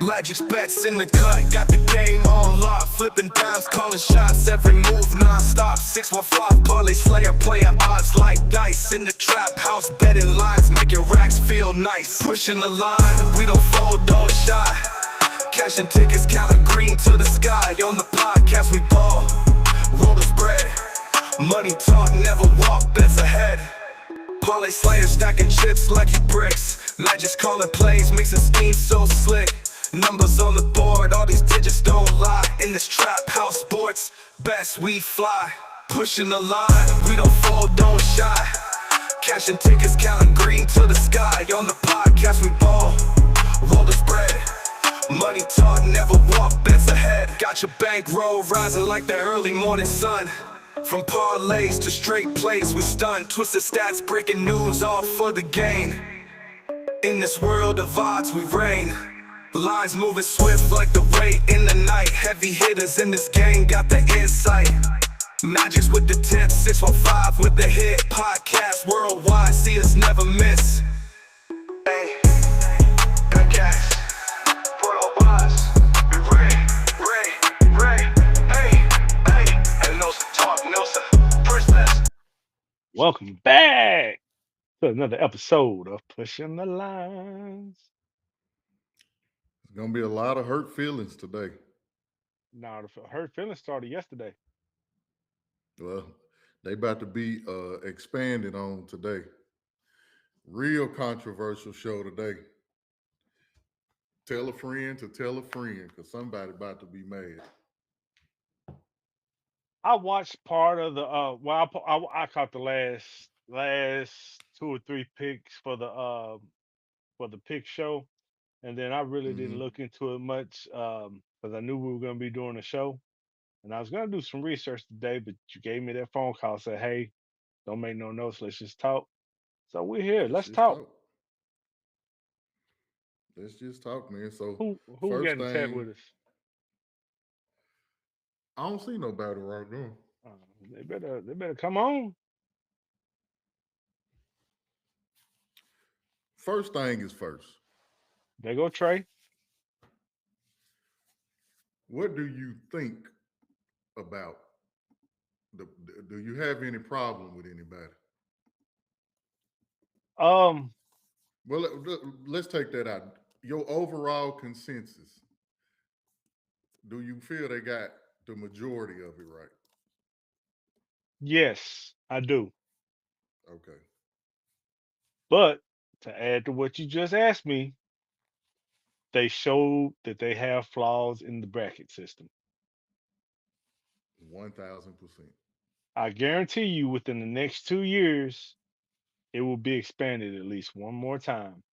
Legends bets in the cut, got the game on lock. Flipping dimes, calling shots, every move non-stop. 615 parlay slayer, player odds like dice. In the trap house, betting lines, making racks feel nice. Pushing the line, we don't fold, don't shy. Cashing tickets, counting green to the sky. On the podcast we ball, roll the spread. Money talk, never walk, bets ahead. Parlay slayer stacking chips like you bricks. Legends calling plays, mixing schemes so slick. Numbers on the board, all these digits don't lie. In this trap house sports, best we fly. Pushing the line, we don't fold, don't shy. Cashing tickets, counting green to the sky. On the podcast we ball, roll the spread. Money talk, never walk, bets ahead. Got your bankroll rising like the early morning sun. From parlays to straight plays, we stun. Twisted stats, breaking news, all for the gain. In this world of odds, we reign. Lines moving swift like the rain in the night. Heavy hitters in this game got the insight. Magics with the tip, 615 with the hit. Podcast worldwide, see us never miss. Hey, got gas, put all bars. We Ray, hey. And Nelson talk, Nelson, princess. Welcome back to another episode of Pushing the Lines. It's gonna be a lot of hurt feelings today. Now, the hurt feelings started yesterday. Well, they about to be expanded on today. Real controversial show today. Tell a friend to tell a friend, because somebody about to be mad. I watched part of the I caught the last two or three picks for the pick show, and then I really didn't hmm look into it much because I knew we were going to be doing a show, and I was going to do some research today, but you gave me that phone call, said, "Hey, don't make no notes, let's just talk." So we're here. Let's Let's just talk. talk. Let's just talk, man. So Who we got first in the chat thing, with us? I don't see nobody right now. Uh, they better come on. First thing is first. There go Trey. What do you think about do you have any problem with anybody? Um, Well, let's take that out. Your overall consensus. Do you feel they got the majority of it right? yes, I do. Okay. But to add to what you just asked me, they showed that they have flaws in the bracket system. 1000%. I guarantee you within the next 2 years, it will be expanded at least one more time.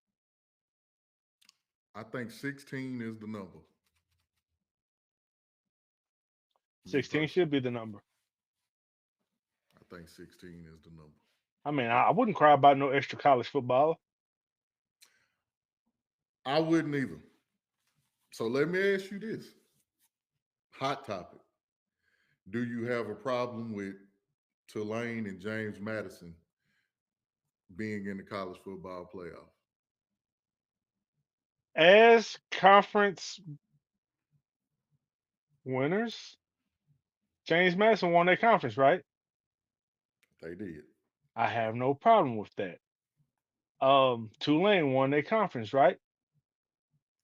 I think 16 is the number. Me 16 should personally. be the number. I think 16 is the number. I mean, I wouldn't cry about no extra college football. I wouldn't either. So let me ask you this. Hot topic. Do you have a problem with Tulane and James Madison being in the college football playoff? As conference winners, James Madison won their conference, right? They did. I have no problem with that. Tulane won their conference, right?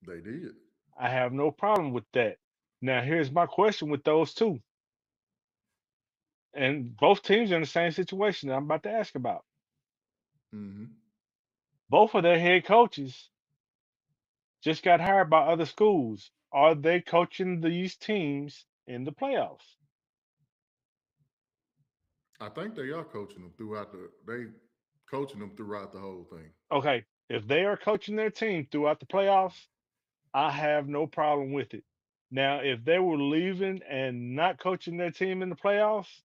They did. I have no problem with that. Now, here's my question with those two. And both teams are in the same situation that I'm about to ask about. hmm Both of their head coaches just got hired by other schools. Are they coaching these teams in the playoffs? I think they are coaching them throughout the whole thing. Okay, if they are coaching their team throughout the playoffs, I have no problem with it. Now, if they were leaving and not coaching their team in the playoffs,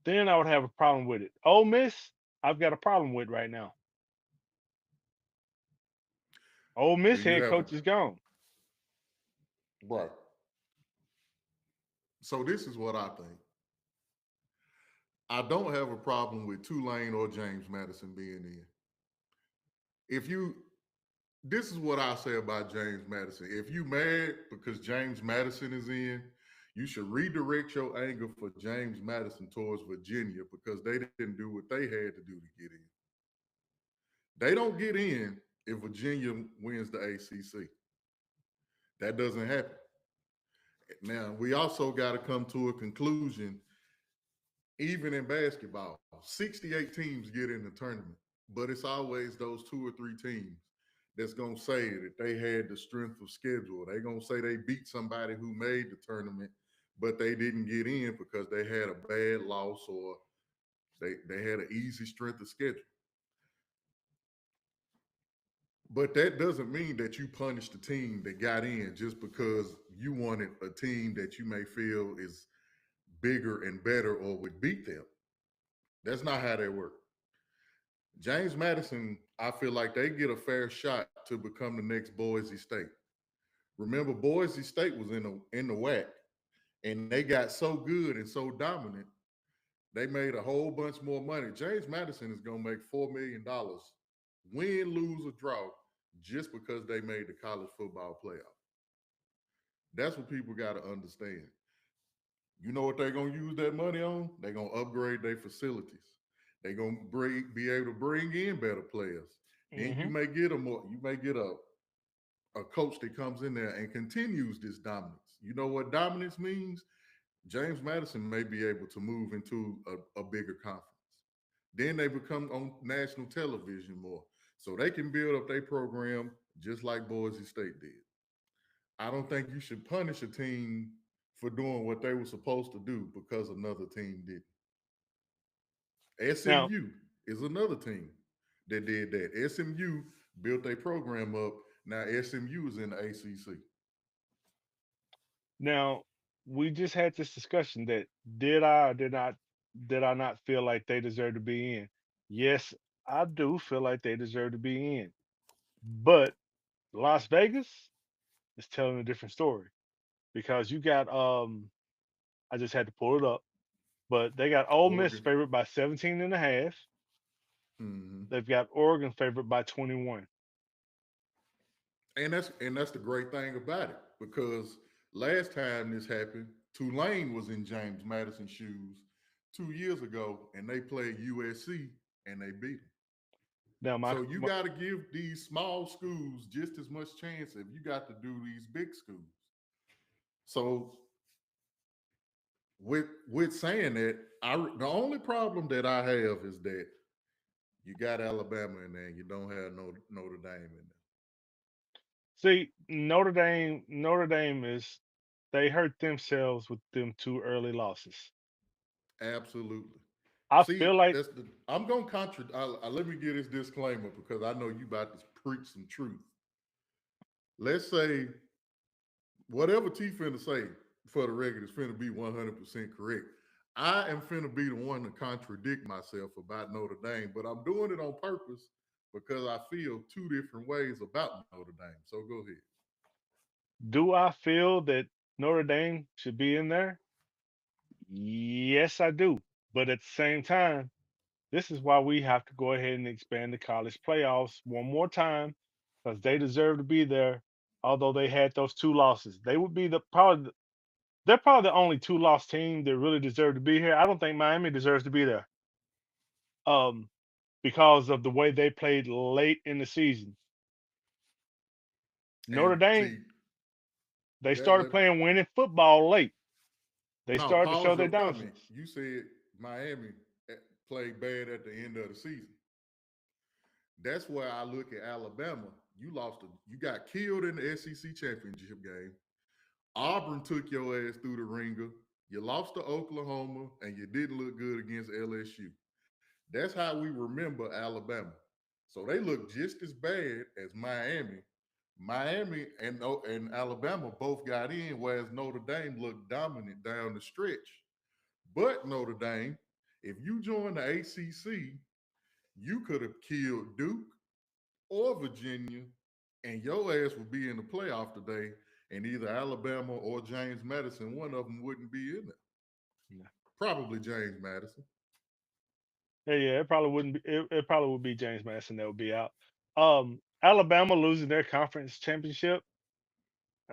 then I would have a problem with it. Ole Miss, I've got a problem with right now. Ole Do Miss you head have a coach is gone. right? So this is what I think. I don't have a problem with Tulane or James Madison being in. If you, this is what I say about James Madison. If you mad because James Madison is in, you should redirect your anger for James Madison towards Virginia because they didn't do what they had to do to get in. They don't get in if Virginia wins the ACC. That doesn't happen. Now, we also got to come to a conclusion. Even in basketball, 68 teams get in the tournament, but it's always those 2 or 3 teams that's going to say that they had the strength of schedule. They're going to say they beat somebody who made the tournament, but they didn't get in because they had a bad loss or they had an easy strength of schedule. But that doesn't mean that you punish the team that got in just because you wanted a team that you may feel is bigger and better or would beat them. That's not how that works. James Madison, I feel like they get a fair shot to become the next Boise State. Remember, Boise State was in the WAC, and they got so good and so dominant, they made a whole bunch more money. James Madison is going to make $4 million, win, lose, or draw, just because they made the college football playoff. That's what people got to understand. You know what they're going to use that money on? They're going to upgrade their facilities. They're going to be able to bring in better players. Then you may get a coach that comes in there and continues this dominance. You know what dominance means? James Madison may be able to move into a bigger conference. Then they become on national television more. So they can build up their program just like Boise State did. I don't think you should punish a team for doing what they were supposed to do because another team didn't. Now, SMU is another team that did that. SMU built their program up. Now SMU is in the ACC. now we just had this discussion that did I or did I not feel like they deserve to be in? Yes, I do feel like they deserve to be in. But Las Vegas is telling a different story because you got I just had to pull it up, but they got Ole Miss Oregon. favored by 17 and a half. Hmm. They've got Oregon favored by 21. And that's the great thing about it because last time this happened, Tulane was in James Madison's shoes 2 years ago, and they played USC and they beat them. Now So you got to give these small schools just as much chance if you got to do these big schools. So with saying that, the only problem that I have is that you got Alabama in there, and you don't have Notre Dame in see Notre Dame is they hurt themselves with them 2 early losses. there. Absolutely. I See, feel like that's the. I'm gonna contradict. Let me get this disclaimer because I know you about to preach some truth. Let's say whatever T finna say for the record is finna be 100% correct. I am finna be the one to contradict myself about Notre Dame, but I'm doing it on purpose because I feel 2 different ways about Notre Dame. So go ahead. do I feel that Notre Dame should be in there? Yes, I do. But at the same time, this is why we have to go ahead and expand the college playoffs one more time because they deserve to be there. Although they had those 2 losses, they would be they're probably the only 2 loss team that really deserve to be here. I don't think Miami deserves to be there. Um, because of the way they played late in the season. Notre And Dame, see they that. started playing winning football late. They No, started to show pause their your comment. dominance. You said Miami played bad at the end of the season. That's where I look at Alabama. You got killed in the SEC championship game. Auburn took your ass through the ringer. You lost to Oklahoma, and you didn't look good against LSU. That's how we remember Alabama. So they look just as bad as Miami. Miami and Alabama both got in, whereas Notre Dame looked dominant down the stretch. But Notre Dame, if you join the ACC, you could have killed Duke or Virginia, and your ass would be in the playoff today. And either Alabama or James Madison, one of them wouldn't be in there. Yeah. Probably James Madison. Yeah, it probably wouldn't be. It probably would be James Madison that would be out. Alabama losing their conference championship.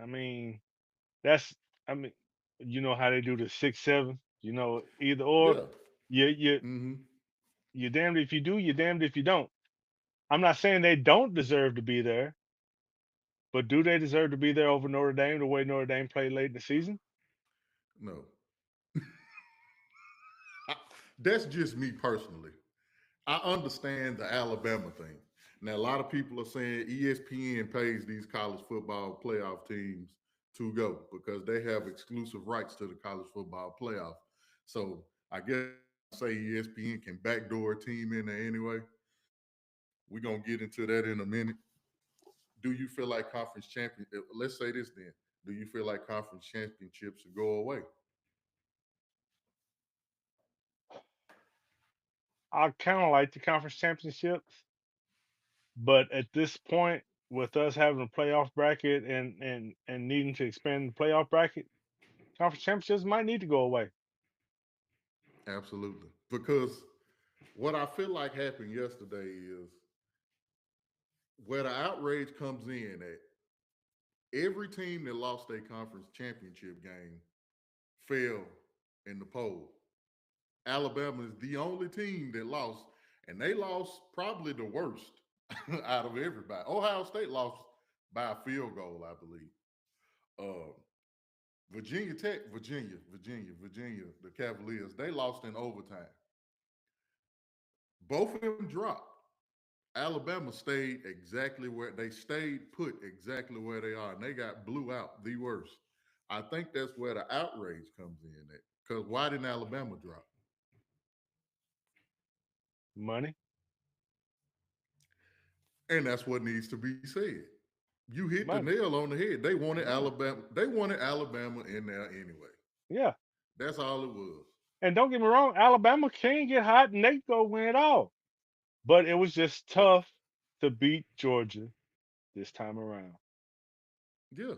I mean, that's. I mean, you know how they do the 6-7. You know, either or. Yeah. You Mm-hmm. you're damned if you do. You're damned if you don't. I'm not saying they don't deserve to be there, but do they deserve to be there over Notre Dame the way Notre Dame played late in the season? No. That's just me personally. I understand the Alabama thing. Now, a lot of people are saying ESPN pays these college football playoff teams to go because they have exclusive rights to the college football playoff. So I guess say ESPN can backdoor a team in there anyway. We're gonna get into that in a minute. Do you feel like conference champion? Let's say this then. Do you feel like conference championships should go away? I kind of like the conference championships, but at this point, with us having a playoff bracket and needing to expand the playoff bracket, conference championships might need to go away. Absolutely. Because what I feel like happened yesterday is where the outrage comes in at every team that lost their conference championship game fell in the poll. Alabama is the only team that lost, and they lost probably the worst out of everybody. Ohio State lost by a field goal, I believe. Uh, Virginia Tech, Virginia, the Cavaliers, they lost in overtime. Both of them dropped. Alabama stayed exactly where they stayed put exactly where they are, and they got blew out the worst. I think that's where the outrage comes in at. Because why didn't Alabama drop? Money, And that's what needs to be said. You hit the money. nail on the head. They wanted Money. Alabama. They wanted Alabama in there anyway. Yeah. That's all it was. And don't get me wrong, Alabama can get hot and they go win it all. But it was just tough to beat Georgia this time around. Yeah.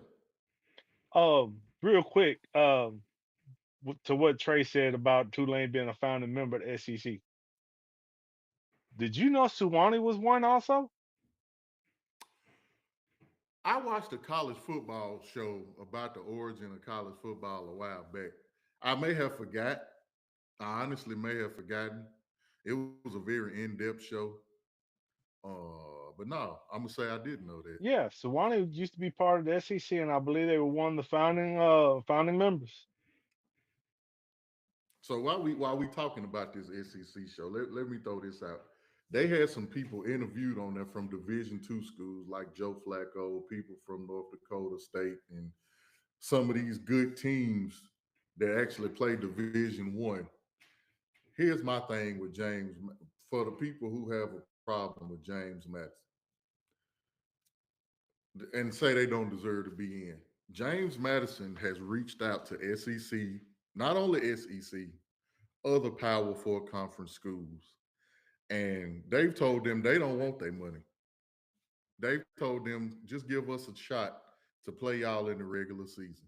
Real quick, to what Trey said about Tulane being a founding member of the SEC. Did you know Suwannee was one also? I watched a college football show about the origin of college football a while back. I may have forgot. I honestly may have forgotten. It was a very in-depth show. But no, I'm gonna say I did know that. Yeah, Suwannee used to be part of the SEC, and I believe they were one of the founding members. So while we talking about this SEC show, let me throw this out. They had some people interviewed on there from Division II schools like Joe Flacco, people from North Dakota State, and some of these good teams that actually play Division 1. Here's my thing with James for the people who have a problem with James Madison and say they don't deserve to be in. James Madison has reached out to SEC, not only SEC, other Power Four conference schools, and they've told them they don't want their money. They've told them just give us a shot to play y'all in the regular season.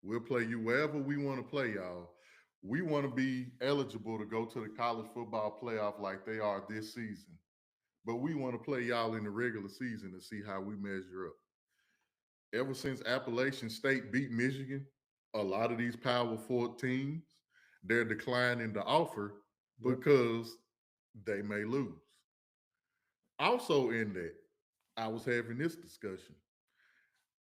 We'll play you wherever we want to play y'all. We want to be eligible to go to the college football playoff like they are this season. But we want to play y'all in the regular season to see how we measure up. Ever since Appalachian State beat Michigan, a lot of these Power Four teams, they're declining the offer Yep. because they may lose. Also, in that, I was having this discussion.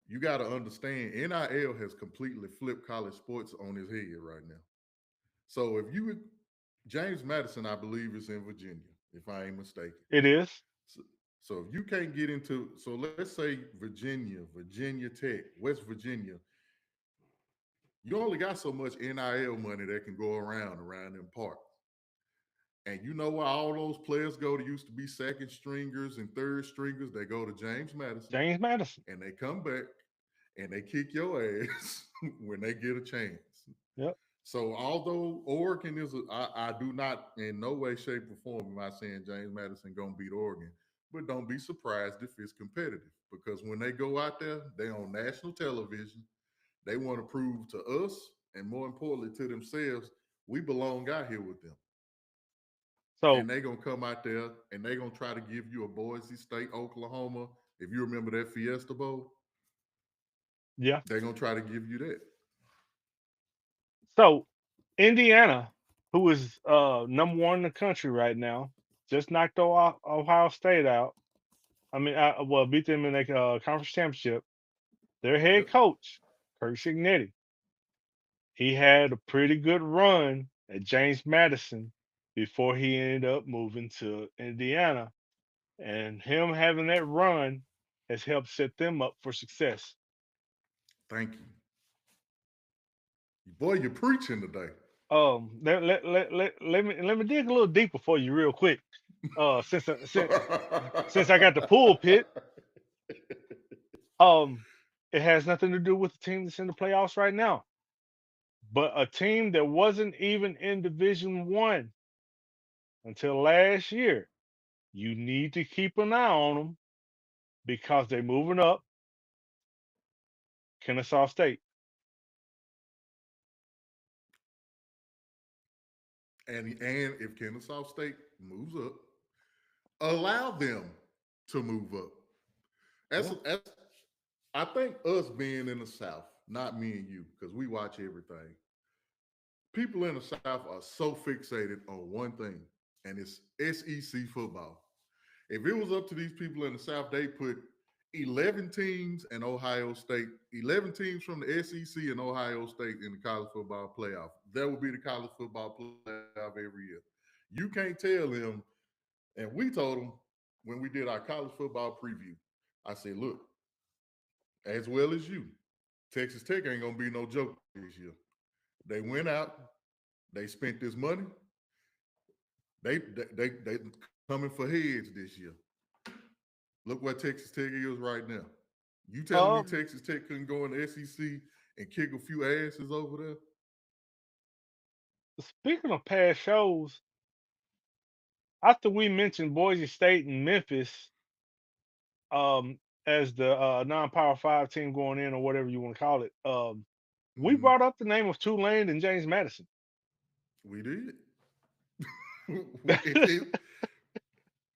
You got to understand, NIL has completely flipped college sports on his head right now. So if you, James Madison, I believe, is in Virginia, if I ain't mistaken. It is. So, so if you can't get into, so let's say Virginia, Virginia Tech, West Virginia, you only got so much NIL money that can go around them parks. And you know where all those players go that used to be second stringers and third stringers? They go to James Madison James Madison. and they come back and they kick your ass when they get a chance. Yep. So although Oregon is, I do not in no way, shape, or form am I saying James Madison gonna beat Oregon, but don't be surprised if it's competitive because when they go out there, they on national television. They want to prove to us and more importantly to themselves, we belong out here with them. So And they gonna come out there and they gonna try to give you a Boise State, Oklahoma. If you remember that Fiesta Bowl, yeah. they're gonna try to give you that. So Indiana, who is number one in the country right now, just knocked Ohio State out. I mean, well, beat them in the conference championship. Their head Yep. coach, Kirk Cignetti, he had a pretty good run at James Madison before he ended up moving to Indiana. And him having that run has helped set them up for success. Thank you. Boy, you're preaching today. Let me dig a little deeper for you real quick. Since I got the pulpit, um, it has nothing to do with the team that's in the playoffs right now, but a team that wasn't even in Division One until last year. You need to keep an eye on them because they're moving up. Kennesaw State. And if Kennesaw State moves up, allow them to move up. Yeah. That's I think us being in the South, not me and you, because we watch everything. People in the South are so fixated on one thing, and it's SEC football. If it was up to these people in the South, they put 11 teams and Ohio State, 11 teams from the SEC and Ohio State in the college football playoff. That would be the college football playoff every year. You can't tell them, and we told them when we did our college football preview, I said, look, as well as you, Texas Tech ain't gonna be no joke this year. They went out, they spent this money, they coming for heads this year. Look where Texas Tech is right now. You telling me Um, Texas Tech couldn't go in the SEC and kick a few asses over there? Speaking of past shows, after we mentioned Boise State and Memphis, as the non-power five team going in or whatever you want to call it, we Mm, brought up the name of Tulane and James Madison. we did. it,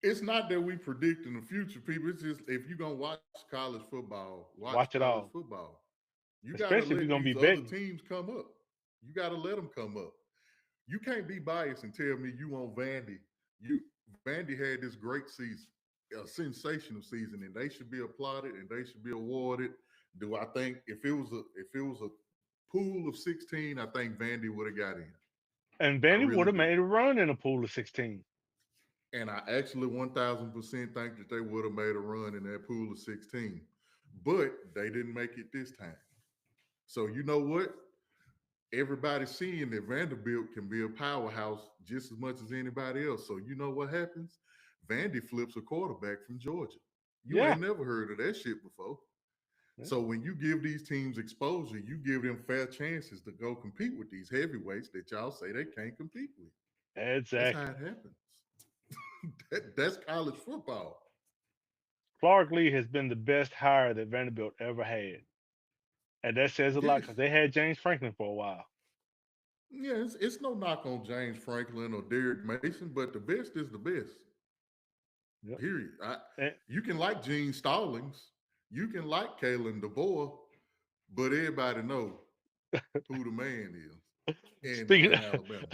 it's not that we predict in the future, people. It's just if you're gonna watch college football, watch Watch it college all, football. You got to especially if you're let gonna be these other betting. teams come up. You got to let them come up. You can't be biased and tell me you want Vandy. You Vandy had this great season, a sensational season, and they should be applauded and they should be awarded. Do I think if it was a pool of 16, I think Vandy would have got in. And I Vandy would really have do. made a run in a pool of 16. And I actually 1000% think that they would have made a run in that pool of 16. But they didn't make it this time. So you know what? Everybody's seeing that Vanderbilt can be a powerhouse just as much as anybody else. So you know what happens? Vandy flips a quarterback from Georgia. You Yeah, ain't never heard of that shit before. yeah, So when you give these teams exposure, you give them fair chances to go compete with these heavyweights that y'all say they can't compete with. That's how exactly. it happens. That's college football. Clark Lee has been the best hire that Vanderbilt ever had, and that says a lot Yes. because they had James Franklin for a while. Yeah, it's no knock on James Franklin or Derek Mason, but the best is the best. Yep. Period. And, You can like Gene Stallings, you can like Kalen DeBoer, but everybody know who the man is speaking in Alabama.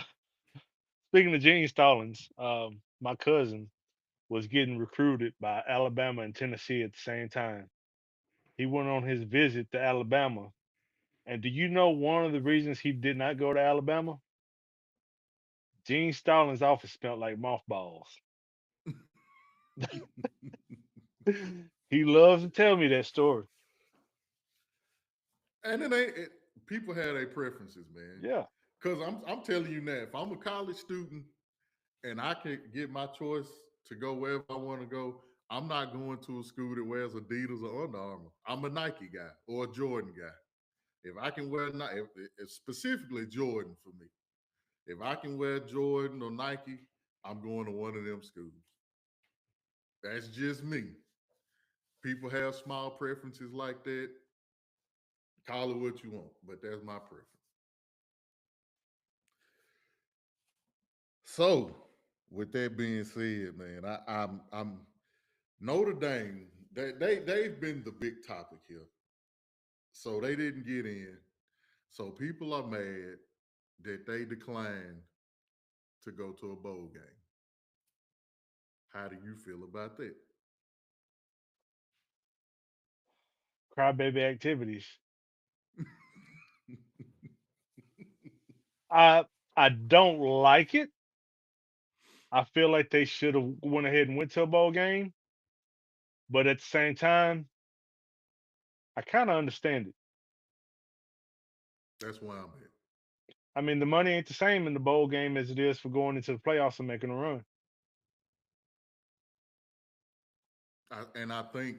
speaking of Gene Stallings, my cousin was getting recruited by Alabama and Tennessee at the same time. He went on his visit to Alabama, and do you know one of the reasons he did not go to Alabama? Gene Stallings' office smelled like mothballs. He loves to tell me that story. And it ain't it, people have their preferences, man. Yeah, Cause I'm telling you now, if I'm a college student and I can get my choice to go wherever I want to go, I'm not going to a school that wears Adidas or Under Armour. I'm a Nike guy or a Jordan guy. If I can wear Nike, specifically Jordan for me. If I can wear Jordan or Nike, I'm going to one of them schools. That's just me. People have small preferences like that. Call it what you want, but that's my preference. So With that being said, man, I'm Notre Dame. They've been the big topic here, so they didn't get in. So people are mad that they declined to go to a bowl game. How do you feel about that? Crybaby activities. I I don't like it. I feel like they should have went ahead and went to a bowl game, but at the same time, I kind of understand it. That's why I'm at. I mean, the money ain't the same in the bowl game as it is for going into the playoffs and making a run. And I think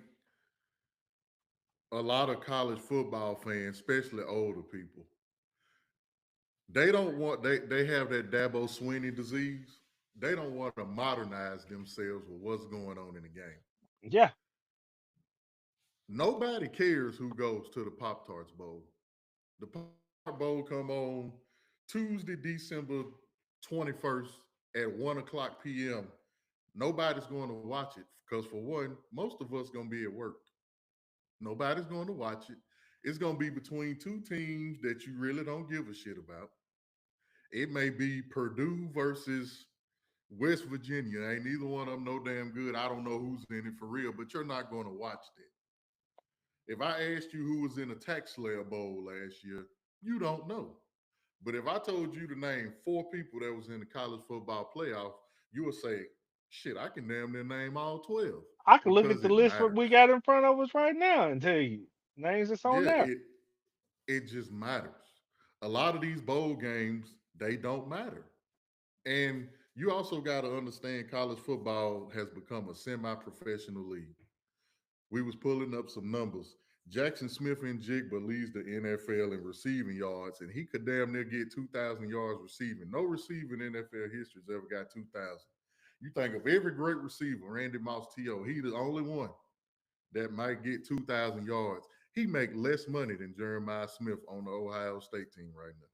a lot of college football fans, especially older people, they don't want they have that Dabo Swinney disease. They don't want to modernize themselves with what's going on in the game. Yeah, Nobody cares who goes to the Pop Tarts Bowl. The Pop Tart Bowl come on Tuesday, December 21st at 1 o'clock p.m. Nobody's going to watch it because for one, most of us going to be at work. Nobody's going to watch it. It's going to be between two teams that you really don't give a shit about. It may be Purdue versus West Virginia. Ain't neither one of them no damn good. I don't know who's in it for real, but you're not going to watch that. If I asked you who was in the Tax Slayer Bowl last year, you don't know. But if I told you to name four people that was in the college football playoff, you would say, shit, I can damn near name all 12 I can look at because the it list what matters. we got in front of us right now and tell you names that's on Yeah, there. it just matters. A lot of these bowl games, they don't matter. And you also got to understand college football has become a semi-professional league. We was pulling up some numbers. Jackson Smith and Jigba leads the NFL in receiving yards, and he could damn near get 2,000 yards receiving. No receiver in NFL history has ever got 2,000. You think of every great receiver, Randy Moss, T.O., he the only one that might get 2,000 yards. He make less money than Jeremiah Smith on the Ohio State team right now.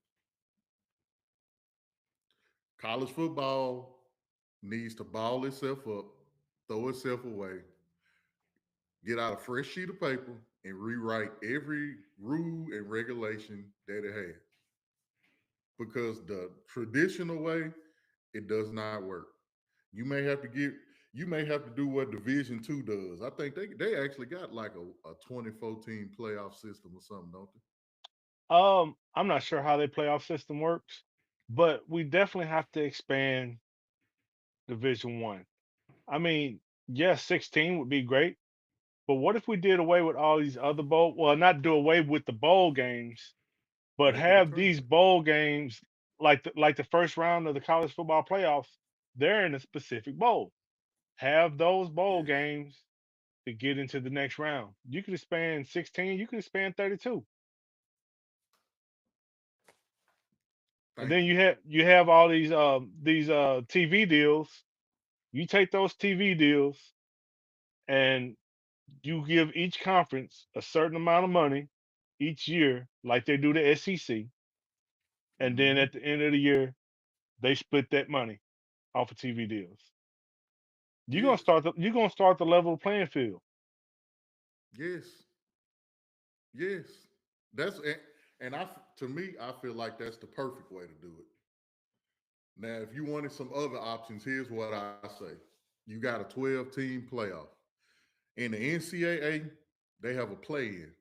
College football needs to ball itself up, throw itself away, get out a fresh sheet of paper, and rewrite every rule and regulation that it has. Because the traditional way, it does not work. You may have to get you may have to do what Division Two does. I think they actually got like a 2014 playoff system or something, don't they? I'm not sure how their playoff system works, but we definitely have to expand Division One. I mean, yes, 16 would be great, but what if we did away with all these other bowl? Well, not do away with the bowl games, but Make it a have these tournament. bowl games like the first round of the college football playoffs. They're in a specific bowl. Have those bowl Yes. games to get into the next round. You could expand 16. You could expand 32. And Thank then you. you have all these TV deals. You take those TV deals and you give each conference a certain amount of money each year, like they do the SEC, and then Hmm. at the end of the year they split that money off of TV deals. Yes. You're gonna start the level playing field. Yes. Yes. That's and to me, I feel like that's the perfect way to do it. Now, if you wanted some other options, here's what I say. You got a 12 team playoff. In the NCAA, they have a play in.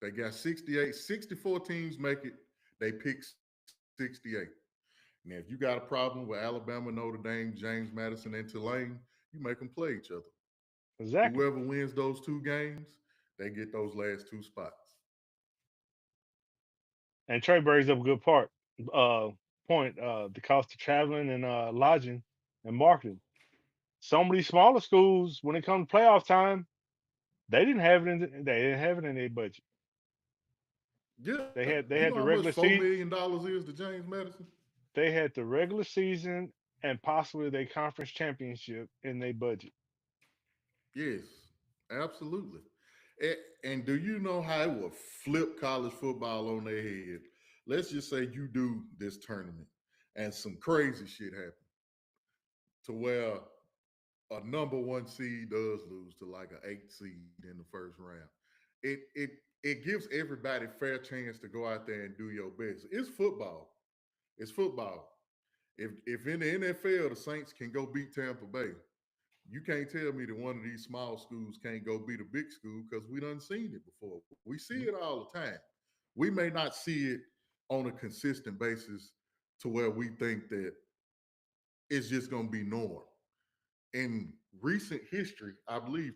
They got 68, 64 teams make it. They pick 68. Now, if you got a problem with Alabama, Notre Dame, James Madison, and Tulane, you make them play each other. Exactly. Whoever wins those two games, they get those last two spots. And Trey brings up a good point. The cost of traveling and lodging and marketing. Some of these smaller schools, when it comes to playoff time, they didn't have it in their budget. Yeah. You They know had how the much regular $4 season, million is to James Madison? they had the regular season and possibly their conference championship in their budget. Yes, absolutely. And do you know how it will flip college football on their head? Let's just say you do this tournament and some crazy shit happens. to where a number one seed does lose to like an 8 seed in the first round. It gives everybody fair chance to go out there and do your best. It's football. It's football. If in the NFL the Saints can go beat Tampa Bay, you can't tell me that one of these small schools can't go beat a big school because we done seen it before. We see it all the time. We may not see it on a consistent basis to where we think that it's just going to be norm. In recent history, I believe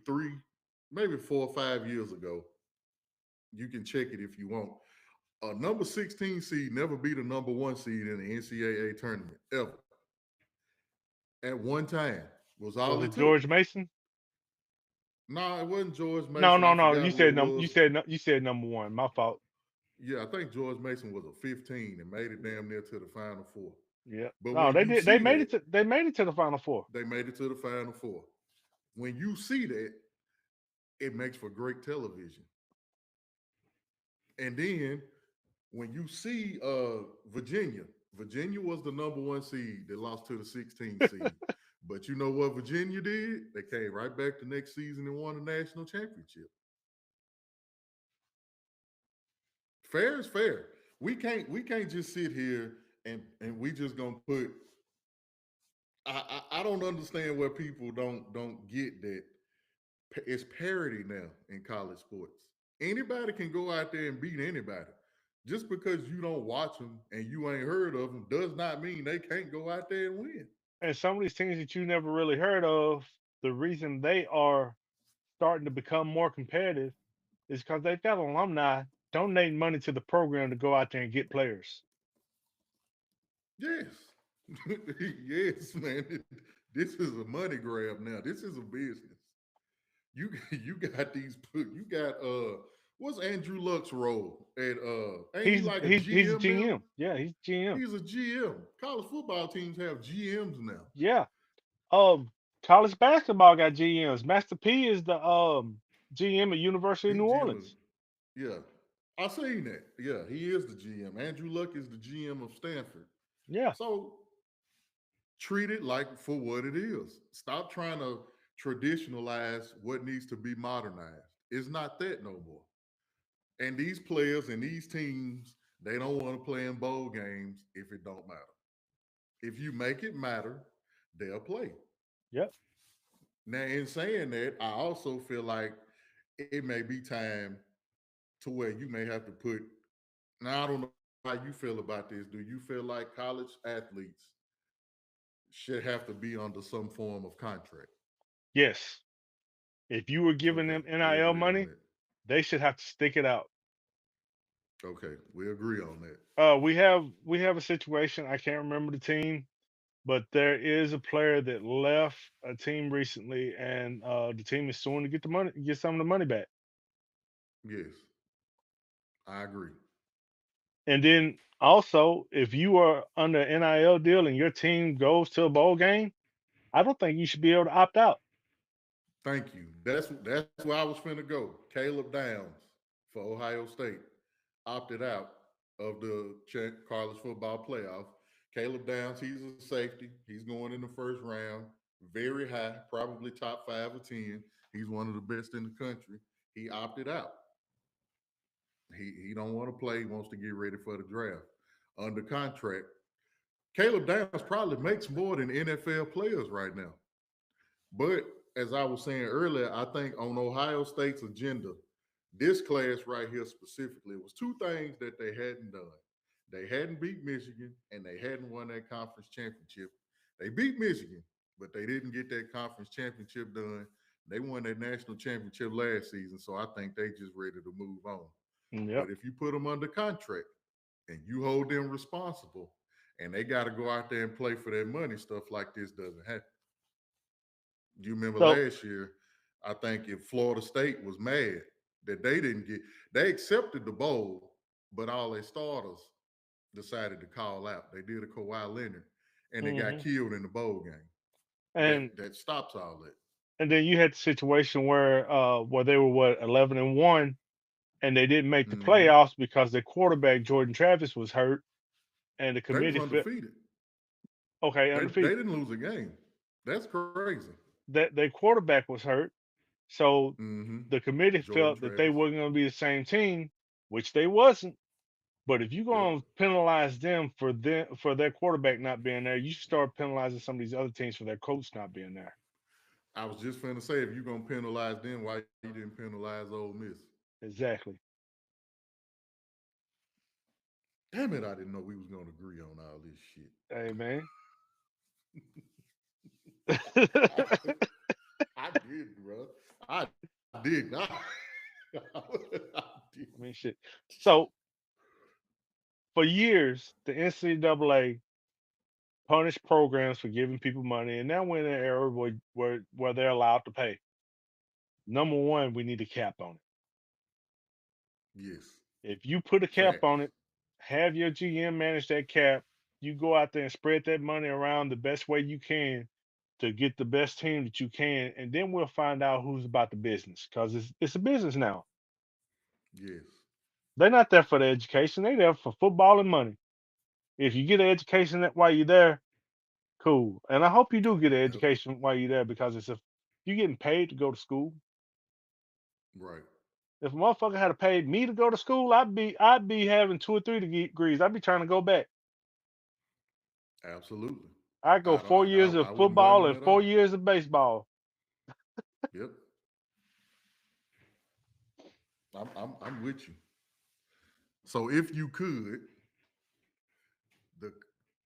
maybe 4 or 5 years ago, you can check it if you want. A number 16 seed never beat a number one seed in the NCAA tournament ever. At one time was all Was it it took. George Mason? No, it wasn't George No, Mason. no, I no. forgot You who said it was. you said number one. My fault. Yeah, I think George Mason was a 15 and made it damn near to the Final Four. Yeah. But No, when they you did. They see made that, it to. They made it to the Final Four. they made it to the Final Four. When you see that, it makes for great television. And then when you see Virginia was the number one seed that lost to the 16 seed. But you know what Virginia did? They came right back the next season and won a national championship. Fair is fair. We can't just sit here and we just gonna put. I don't understand where people don't get that it's parity now in college sports. Anybody can go out there and beat anybody. Just because you don't watch them and you ain't heard of them does not mean they can't go out there and win. And some of these teams that you never really heard of, the reason they are starting to become more competitive is because they've got alumni donating money to the program to go out there and get players. Yes. Yes, man. This is a money grab now. This is a business. You got you got what's Andrew Luck's role at ain't he like a He's a GM now? GM. Yeah, he's GM. He's a GM. College football teams have GMs now. Yeah. Um, College basketball got GMs. Master P is the GM at University of He New GM is Orleans. yeah. I seen that. Yeah, he is the GM. Andrew Luck is the GM of Stanford. Yeah. So treat it like for what it is. Stop trying to traditionalize what needs to be modernized. It's not that no more. And these players and these teams, they don't want to play in bowl games if it don't matter. If you make it matter, they'll play. Yep. Now, in saying that, I also feel like it may be time to where you may have to put. Now, I don't know how you feel about this. Do you feel like college athletes should have to be under some form of contract? Yes. If you were giving Okay, them we NIL agree on money, that. they should have to stick it out. Okay, we agree on that. We have a situation. I can't remember the team, but there is a player that left a team recently, and the team is suing to get the money, get some of the money back. Yes, I agree. And then also, if you are under an NIL deal and your team goes to a bowl game, I don't think you should be able to opt out. Thank you. That's where I was finna go. Caleb Downs for Ohio State opted out of the college football playoff. Caleb Downs, he's a safety. He's going in the first round, very high, probably top 5 or 10. He's one of the best in the country. He opted out. He don't want to play. He wants to get ready for the draft. Under contract, Caleb Downs probably makes more than NFL players right now. But as I was saying earlier, I think on Ohio State's agenda, this class right here specifically was two things that they hadn't done. They hadn't beat Michigan and they hadn't won that conference championship. They beat Michigan, but they didn't get that conference championship done. They won that national championship last season, so I think they just ready to move on. Yep. But if you put them under contract and you hold them responsible and they got to go out there and play for their money, stuff like this doesn't happen. You remember So last year, I think if Florida State was mad that they didn't get, they accepted the bowl, but all their starters decided to call out. They did a Kawhi Leonard and they got mhm. killed in the bowl game. and That stops all that. and then you had the situation where they were 11-1 and they didn't make the Hmm. playoffs because their quarterback Jordan Travis was hurt and the They was committee fit undefeated. okay They undefeated. didn't lose a game. That's crazy. That their quarterback was hurt, so Mm-hmm. the committee Jordan felt that they Travis. weren't going to be the same team, which they wasn't. But if you're Yep. going to penalize them for their quarterback not being there, you should start penalizing some of these other teams for their coach not being there. I was just finna say, if you're gonna penalize them, why you didn't penalize Ole Miss? Exactly. Damn it, I didn't know we was gonna agree on all this shit. Hey man. I, I did, bro. I did not. I did. I mean, shit. So for years, the NCAA punished programs for giving people money, and now we're in an era where they're allowed to pay. Number one, we need a cap on Yes. it. If you put a cap Facts. on it, have your GM manage that cap. You go out there and spread that money around the best way you can to get the best team that you can, and then we'll find out who's about the business because it's a business now. Yes. They're not there for the education; they're there for football and money. If you get an education while you're there, cool. And I hope you do get an Yep. education while you're there because you're getting paid to go to school. Right. If a motherfucker had to pay me to go to school, I'd be having 2 or 3 degrees. I'd be trying to go back. Absolutely. I go I don't. 4 years I of wouldn't blame football them and at four all. years of baseball. Yep. I'm with you. So if you could, the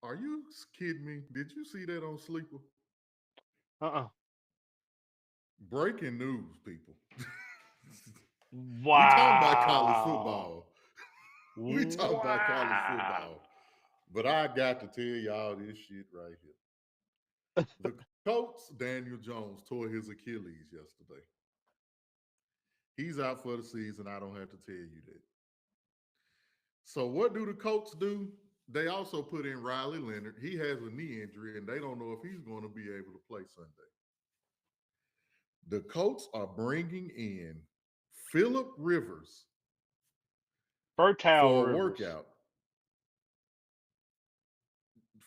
are you kidding me? Did you see that on Sleeper? Uh-uh. Breaking news, people. We talking about college Wow. football. We talking about college Wow. football. But I got to tell y'all this shit right here. The Colts, Daniel Jones, tore his Achilles yesterday. He's out for the season. I don't have to tell you that. So what do the Colts do? They also put in Riley Leonard. He has a knee injury, and they don't know if he's going to be able to play Sunday. The Colts are bringing in Philip Rivers Fertile for a Rivers. workout.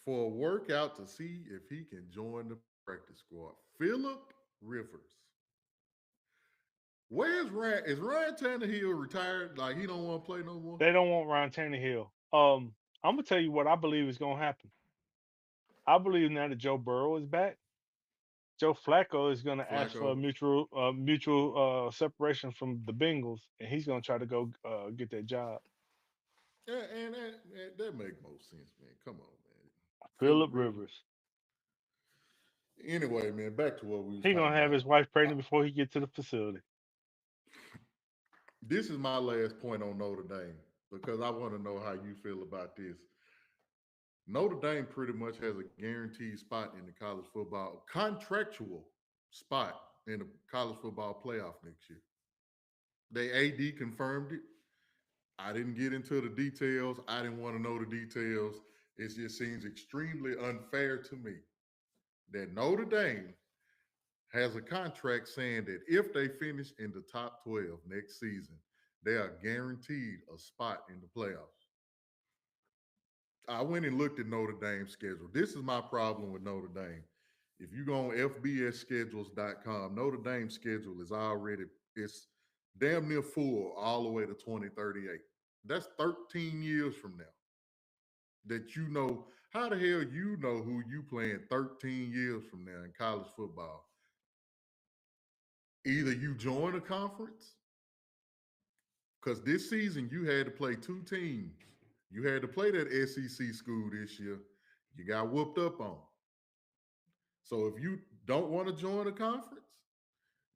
For a workout to see if he can join the practice squad. Philip Rivers. Where's Ryan? Is Ryan Tannehill retired? Like he don't want to play no more? They don't want Ryan Tannehill. I'm gonna tell you what I believe is gonna happen. I believe now that Joe Burrow is back, Joe Flacco is gonna ask for a Flacco. mutual separation from the Bengals, and he's gonna try to go get that job. Yeah, and that make more sense, man. Come on, man. Philip Philip Rivers. Rivers. Anyway, man, back to what we was He talking gonna have about. his wife Uh, pregnant before he get to the facility. this is my last point on Notre Dame because I want to know how you feel about this. Notre Dame pretty much has a guaranteed spot in the college football, contractual spot in the college football playoff next year. They AD confirmed it. I didn't get into the details. I didn't want to know the details. It just seems extremely unfair to me that Notre Dame has a contract saying that if they finish in the top 12 next season, they are guaranteed a spot in the playoffs. I went and looked at Notre Dame's schedule. This is my problem with Notre Dame. If you go on fbsschedules.com, Notre Dame's schedule is already it's damn near full all the way to 2038. That's 13 years from now. That you know, how the hell you know who you playing 13 years from now in college football? Either you join a conference, because this season you had to play two teams. You had to play that SEC school this year. You got whooped up on. So if you don't want to join a conference,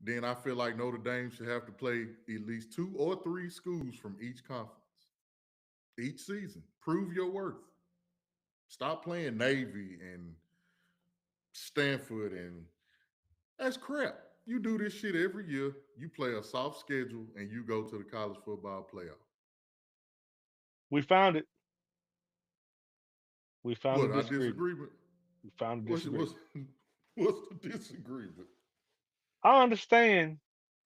then I feel like Notre Dame should have to play at least two or three schools from each conference each season. Prove your worth. Stop playing Navy and Stanford, and that's crap. You do this shit every year. You play a soft schedule and you go to the college football playoff. We found it. We found a What? I disagreement. disagree with. We found a What's disagreement. what's what's the disagreement? I understand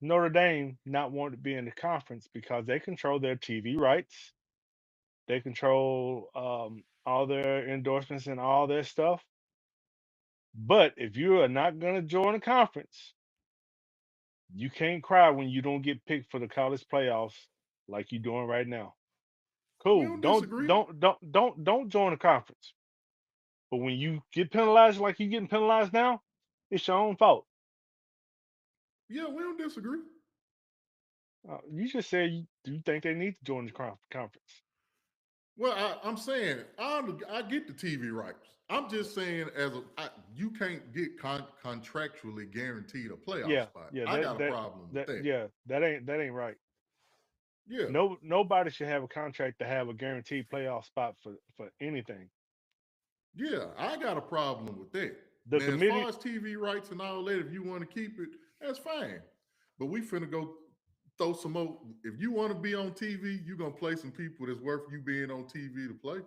Notre Dame not wanting to be in the conference because they control their TV rights. They control all their endorsements and all their stuff. But if you are not going to join a conference, you can't cry when you don't get picked for the college playoffs like you're doing right now. We Cool. don't Don't disagree. don't don't don't don't join a conference. But when you get penalized like you're getting penalized now, it's your own fault. Yeah, we don't disagree. You just said you think they need to join the conference. Well, I'm saying I get the TV rights. I'm just saying you can't get contractually guaranteed a playoff Yeah, spot. yeah, I got a problem with that. yeah, that ain't right. Yeah, Nobody should have a contract to have a guaranteed playoff spot for anything. yeah, I got a problem with that. The Now, as far committee, as TV rights and all that, if you want to keep it, that's fine. But we finna go throw some more. If you want to be on TV, you're gonna play some people that's worth you being on TV to play.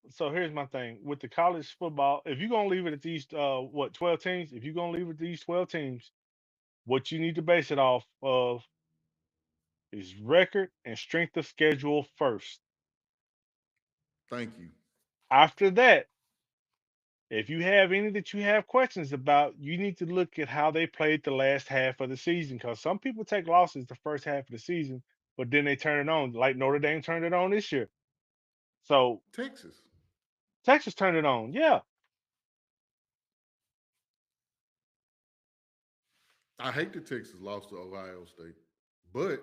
so here's my thing with the college football. If you're gonna leave it at these 12 teams, if you're gonna leave it at these 12 teams, what you need to base it off of is record and strength of schedule first. Thank you. After that, if you have any that you have questions about, you need to look at how they played the last half of the season. Because some people take losses the first half of the season, but then they turn it on, like Notre Dame turned it on this year. So Texas. Texas turned it on. Yeah. I hate that Texas lost to Ohio State, but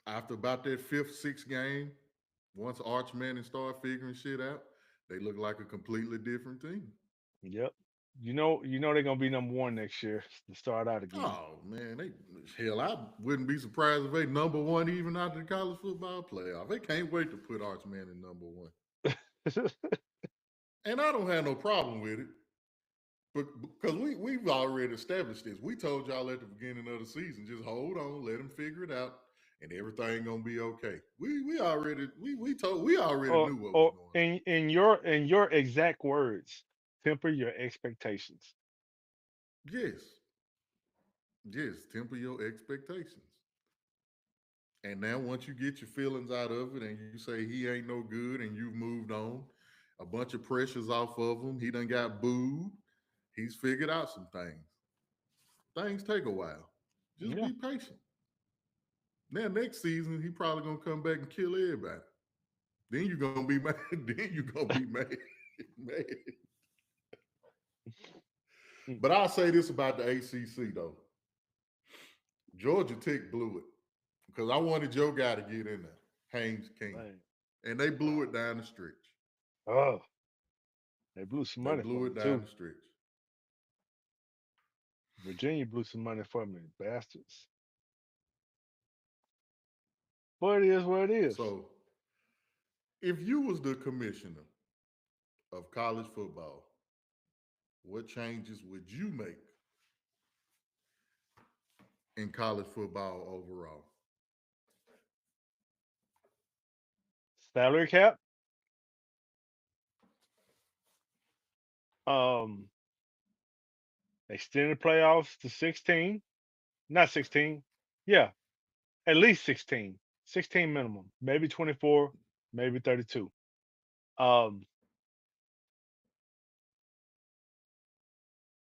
after about that fifth, sixth game, once Arch Manning started figuring shit out, they look like a completely different team. Yep. They're gonna be number one next year to start out again. Oh man, I wouldn't be surprised if they number one even after the college football playoff. They can't wait to put Arch Manning number one, and I don't have no problem with it. But because we've already established this, we told y'all at the beginning of the season, just hold on, let them figure it out, and everything gonna be okay. We already or knew what was or going on. in your exact words, temper your expectations. Yes, yes, temper your expectations. And now once you get your feelings out of it, and you say he ain't no good, and you've moved on, a bunch of pressures off of him. He done got booed. He's figured out some things. Things take a while. Just Yeah. be patient. Now next season he probably gonna come back and kill everybody. Then you're gonna be mad. Then you're gonna be mad. mad. Mm, But I'll say this about the ACC though. Georgia Tech blew it because I wanted your guy to get in there, Haynes King, man. and they blew it down the stretch. Oh, they blew some They money for blew me it down too. the stretch. Virginia blew some money for me, bastards. But it is what it is. So if you was the commissioner of college football, what changes would you make in college football overall? Salary cap. Um, extended playoffs to 16. Not 16. Yeah, at least 16. 16 minimum. Maybe 24. Maybe 32. Um,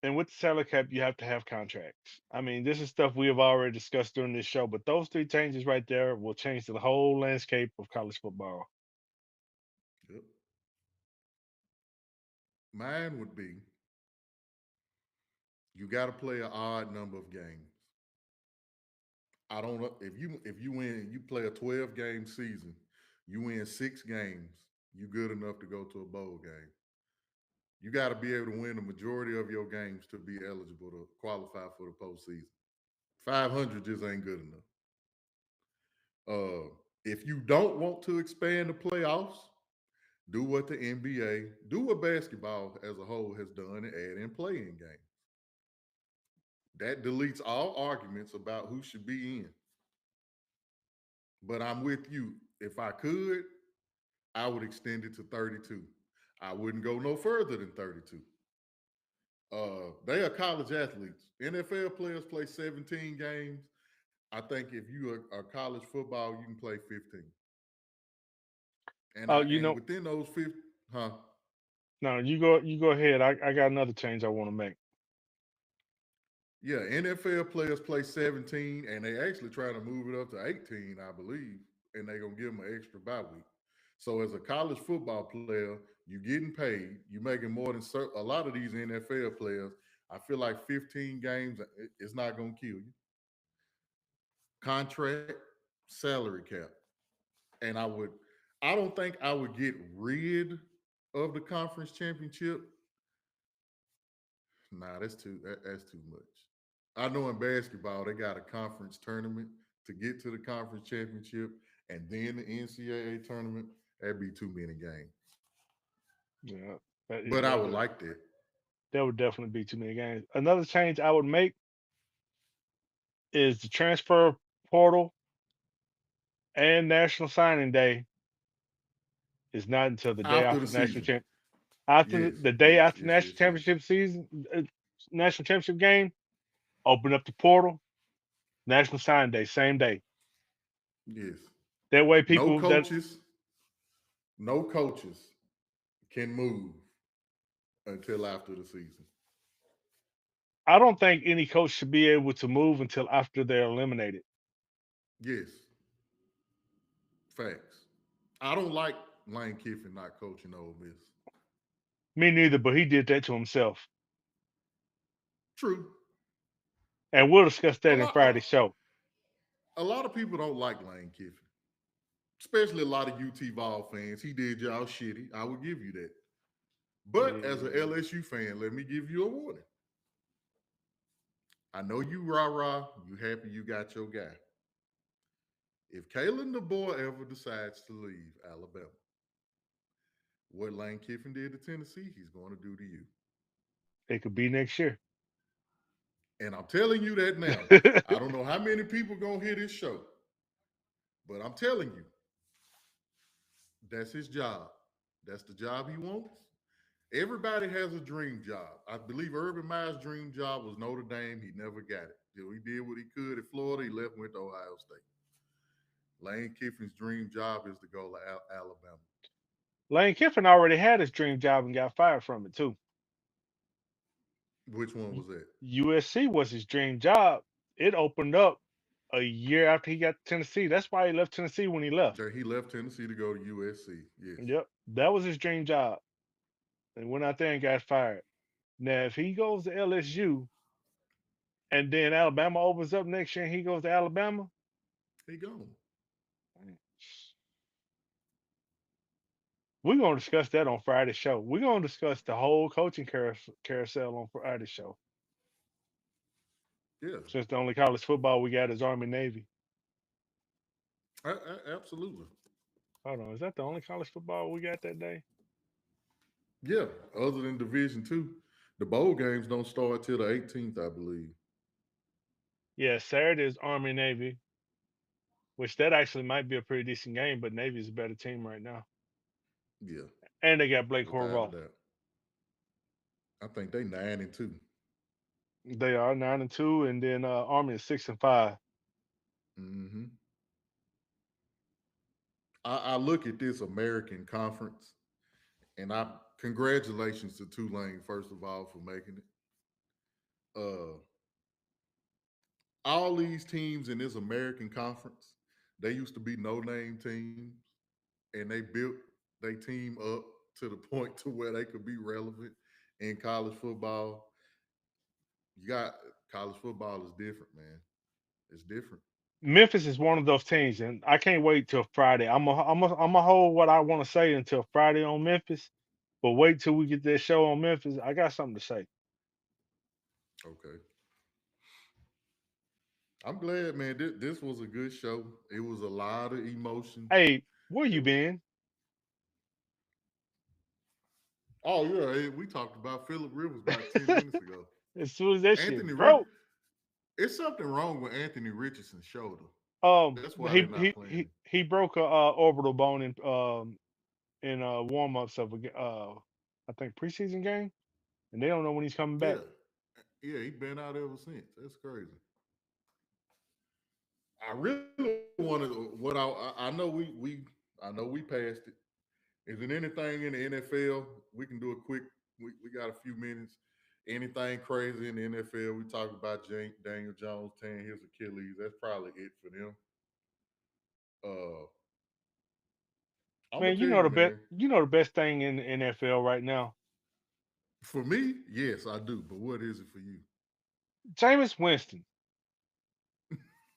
and with the salary cap, you have to have contracts. I mean, this is stuff we have already discussed during this show, but those three changes right there will change the whole landscape of college football. Yep. Mine would be you got to play an odd number of games. I don't know if you win, you play a 12 game season, you win 6 games, you good enough to go to a bowl game. You got to be able to win the majority of your games to be eligible to qualify for the postseason. 500 just ain't good enough. If you don't want to expand the playoffs, do what the NBA, do what basketball as a whole has done and add in playing games. That deletes all arguments about who should be in. But I'm with you. If I could, I would extend it to 32. I wouldn't go no further than 32. They are college athletes. NFL players play 17 games. I think if you are college football, you can play 15. And Oh, I and within those 50, huh? No, you go ahead. I got another change I want to make. Yeah, NFL players play 17, and they actually trying to move it up to 18, I believe, and they're gonna give them an extra bye week. So as a college football player, you getting paid, you making more than a lot of these NFL players. I feel like 15 games it's not gonna kill you. Contract, salary cap, and I don't think I would get rid of the conference championship. Nah, that's too much. I know in basketball they got a conference tournament to get to the conference championship, and then the NCAA tournament. That'd be too many games. Yeah, that, yeah, But I that would would like that. that would definitely be too many games. Another change I would make is the transfer portal and National Signing Day is not until the day After after the the national season. champ. After Yes, the day yes, after yes, national yes, yes. championship season, national championship game, open up the portal. National Signing Day, same day. Yes. That way, No people that coaches, no coaches can move until after the season. I don't think any coach should be able to move until after they're eliminated. Yes, facts. I don't like Lane Kiffin not coaching Ole Miss. Me neither, but he did that to himself, True. and we'll discuss A that in lot, Friday's show. a lot of people don't like Lane Kiffin, especially a lot of UT Vol fans. He did y'all shitty. I will give you that. But as an Yeah, LSU fan, let me give you a warning. I know you rah rah. You happy you got your guy. If Kalen DeBoer ever decides to leave Alabama, what Lane Kiffin did to Tennessee, he's going to do to you. it could be next year. And I'm telling you that now. I don't know how many people gonna hear this show, but I'm telling you, that's his job. That's the job he wants. Everybody has a dream job. I believe Urban Meyer's dream job was Notre Dame. He never got it. He did what he could at Florida. He left and went to Ohio State. Lane Kiffin's dream job is to go to Alabama. Lane Kiffin already had his dream job and got fired from it too. Which one was that? USC was his dream job. It opened up a year after he got to Tennessee. That's why he left Tennessee when he left. He left Tennessee to go to USC. Yes. Yep, that was his dream job, and went out there and got fired. Now, if he goes to LSU and then Alabama opens up next year and he goes to Alabama, He gone. we're gonna discuss that on Friday's show. We're gonna discuss the whole coaching carousel on Friday's show. Yeah. Since the only college football we got is Army Navy. Absolutely. Hold on, is that the only college football we got that day? Yeah. Other than Division Two, the bowl games don't start till the 18th, I believe. Yeah, Saturday is Army Navy, which that actually might be a pretty decent game, but Navy is a better team right now. Yeah, And they got Blake without a Horvath. doubt. I think they 9-2. They are 9-2, and then Army is 6-5. Mm-hmm. I look at this American Conference, and I congratulations to Tulane first of all for making it. Uh, all these teams in this American Conference, they used to be no-name teams, and they built their team up to the point to where they could be relevant in college football. You got college football is different, man. It's different. Memphis is one of those teams, and I can't wait till Friday. I'm a hold what I want to say until Friday on Memphis, but wait till we get that show on Memphis. I got something to say. Okay. I'm glad, man. This was a good show. It was a lot of emotion. Hey, where It you was, been? oh yeah, we talked about Philip Rivers about 10 minutes ago. As soon as that shit Anthony Rich, broke, it's something wrong with Anthony Richardson's shoulder. That's why he they're not he playing he him. he broke a orbital bone in warm ups of I think preseason game, and they don't know when he's coming back. Yeah, yeah, he been out ever since. That's crazy. I really wanted what I know we I know we passed it. Is it anything in the NFL? We can do a quick. We got a few minutes. Anything crazy in the NFL? We talked about Daniel Jones tearing his Achilles. That's probably it for them. Uh, I'm gonna Man, tell you, man. you know the best thing in the NFL right now. For me, yes, I do. But what is it for you? Jameis Winston.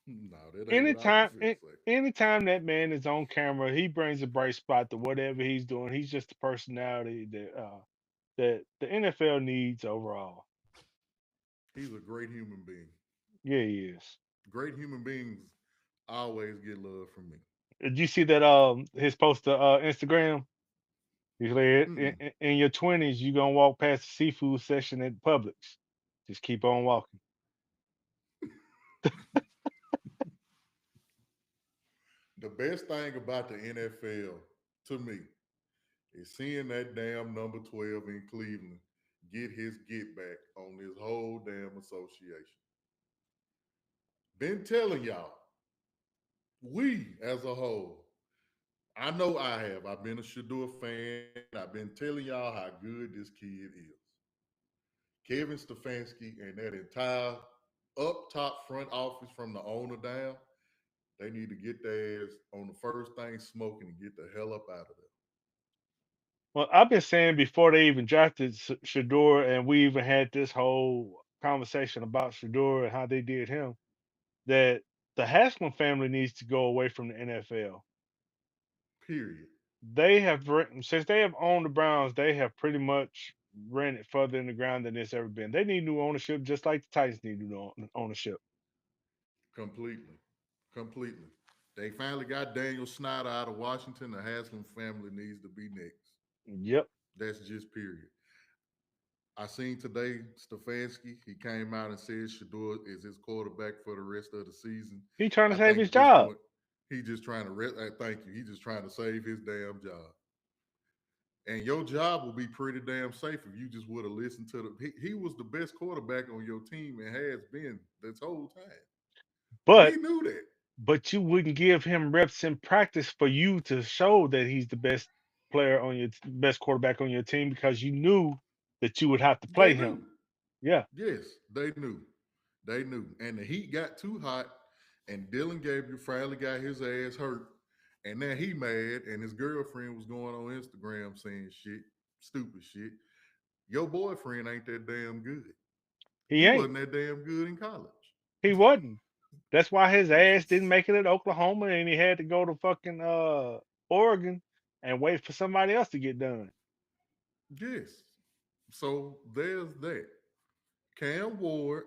No, that ain't what I was Anytime, finna say. anytime that man is on camera, he brings a bright spot to whatever he's doing. He's just the personality that the NFL needs overall. He's a great human being. Yeah, he is. Great human beings always get love from me. Did you see that his post to Instagram? He said, Mm-mm. in your 20s, you gonna walk past the seafood section at Publix. Just keep on walking. The best thing about the NFL to me is seeing that damn number 12 in Cleveland get his get back on this whole damn association. Been telling y'all, we as a whole, I know I have. I've been a Shador fan. I've been telling y'all how good this kid is. Kevin Stefanski and that entire up top front office from the owner down, they need to get their ass on the first thing smoking and get the hell up out of there. Well, I've been saying before they even drafted Shador, and we even had this whole conversation about Shador and how they did him, that the Haslam family needs to go away from the NFL. Period. They have since they have owned the Browns, they have pretty much ran it further in the ground than it's ever been. They need new ownership, just like the Titans need new ownership. Completely. Completely. They finally got Daniel Snyder out of Washington. The Haslam family needs to be next. Yep, That's just period. I seen today Stefanski. He came out and said Shador is his quarterback for the rest of the season. he trying to I save think his at this job. point, he just trying to. Thank you. He just trying to save his damn job. And your job will be pretty damn safe if you just would have listened to the. He was the best quarterback on your team and has been this whole time. We But knew that. you wouldn't give him reps in practice for you to show that he's the best player on your best quarterback on your team because you knew that you would have to They play him. knew. Yeah, Yes, they knew. They knew. And the heat got too hot, and Dylan Gabriel finally got his ass hurt. And now he mad, and his girlfriend was going on Instagram saying shit, stupid shit. Your boyfriend ain't that damn good. he He ain't. wasn't that damn good in college. He wasn't. That's why his ass didn't make it at Oklahoma, and he had to go to fucking Oregon and wait for somebody else to get done. Yes. So there's that. Cam Ward,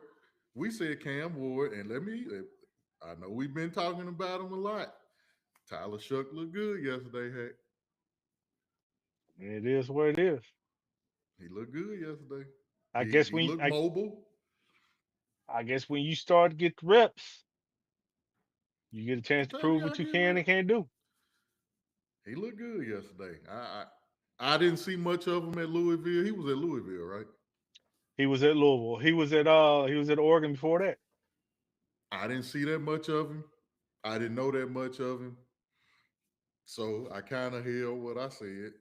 we said Cam Ward, and I know we've been talking about him a lot. Tyler Shuck looked good yesterday. Heck, It is what it is. he looked good yesterday. I He guess he when looked mobile. I guess when you start to get the reps, you get a chance to Sometimes you prove gotta what you get can and reps. can't do. He looked good yesterday. I didn't see much of him at Louisville. He was at Louisville, right? He was at Louisville. He was at Oregon before that. I didn't see that much of him. I didn't know that much of him. So I kind of held what I said.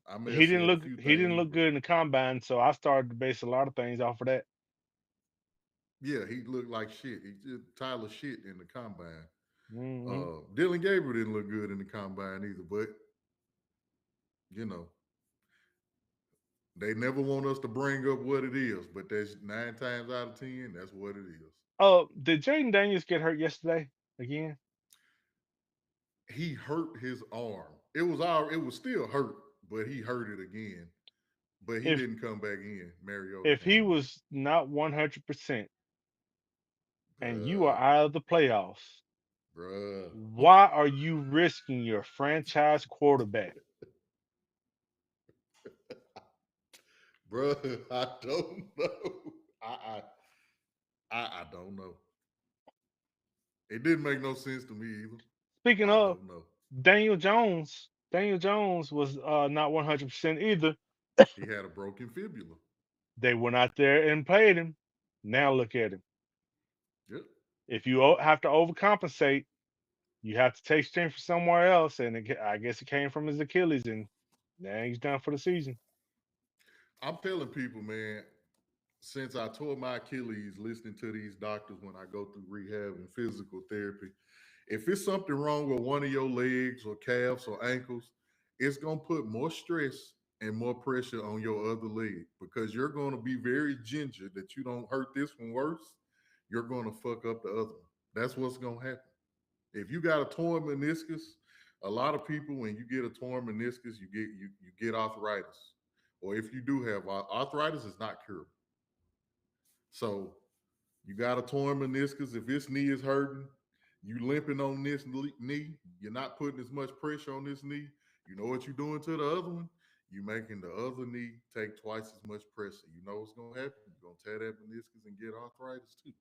I may have said a few He didn't things, look but good in the combine, so I started to base a lot of things off of that. yeah, he looked like shit. He just Tyler shit in the combine. Hmm. Dylan Gabriel didn't look good in the combine either, but you know, they never want us to bring up what it is, but that's 9 times out of 10, that's what it is. Did Jaden Daniels get hurt yesterday again? He hurt his arm. It was still hurt, but he hurt it again. But he If didn't come back in. Mariota if he came in. was not 100% and you are Bruh, out of the playoffs, bruh, why are you risking your franchise quarterback? bruh. I don't know. I I don't know. It didn't make no sense to me either. Speaking I of don't know. Daniel Jones was not 100% either. He had a broken fibula. They went out there and played him. Now look at him. Yep. If you have to overcompensate, you have to take strength from somewhere else, and I guess it came from his Achilles. And Now he's done for the season. I'm telling people, man, since I tore my Achilles listening to these doctors when I go through rehab and physical therapy, if it's something wrong with one of your legs or calves or ankles, it's going to put more stress and more pressure on your other leg because you're going to be very ginger that you don't hurt this one worse. You're going to fuck up the other one. That's what's going to happen. If you got a torn meniscus, a lot of people when you get a torn meniscus, you get arthritis. Or if you do have arthritis, is not curable. So you got a torn meniscus. If this knee is hurting, you limping on this knee. You're not putting as much pressure on this knee. You know what you're doing to the other one? You're making the other knee take twice as much pressure. You know what's gonna happen? You're gonna tear that meniscus and get arthritis too.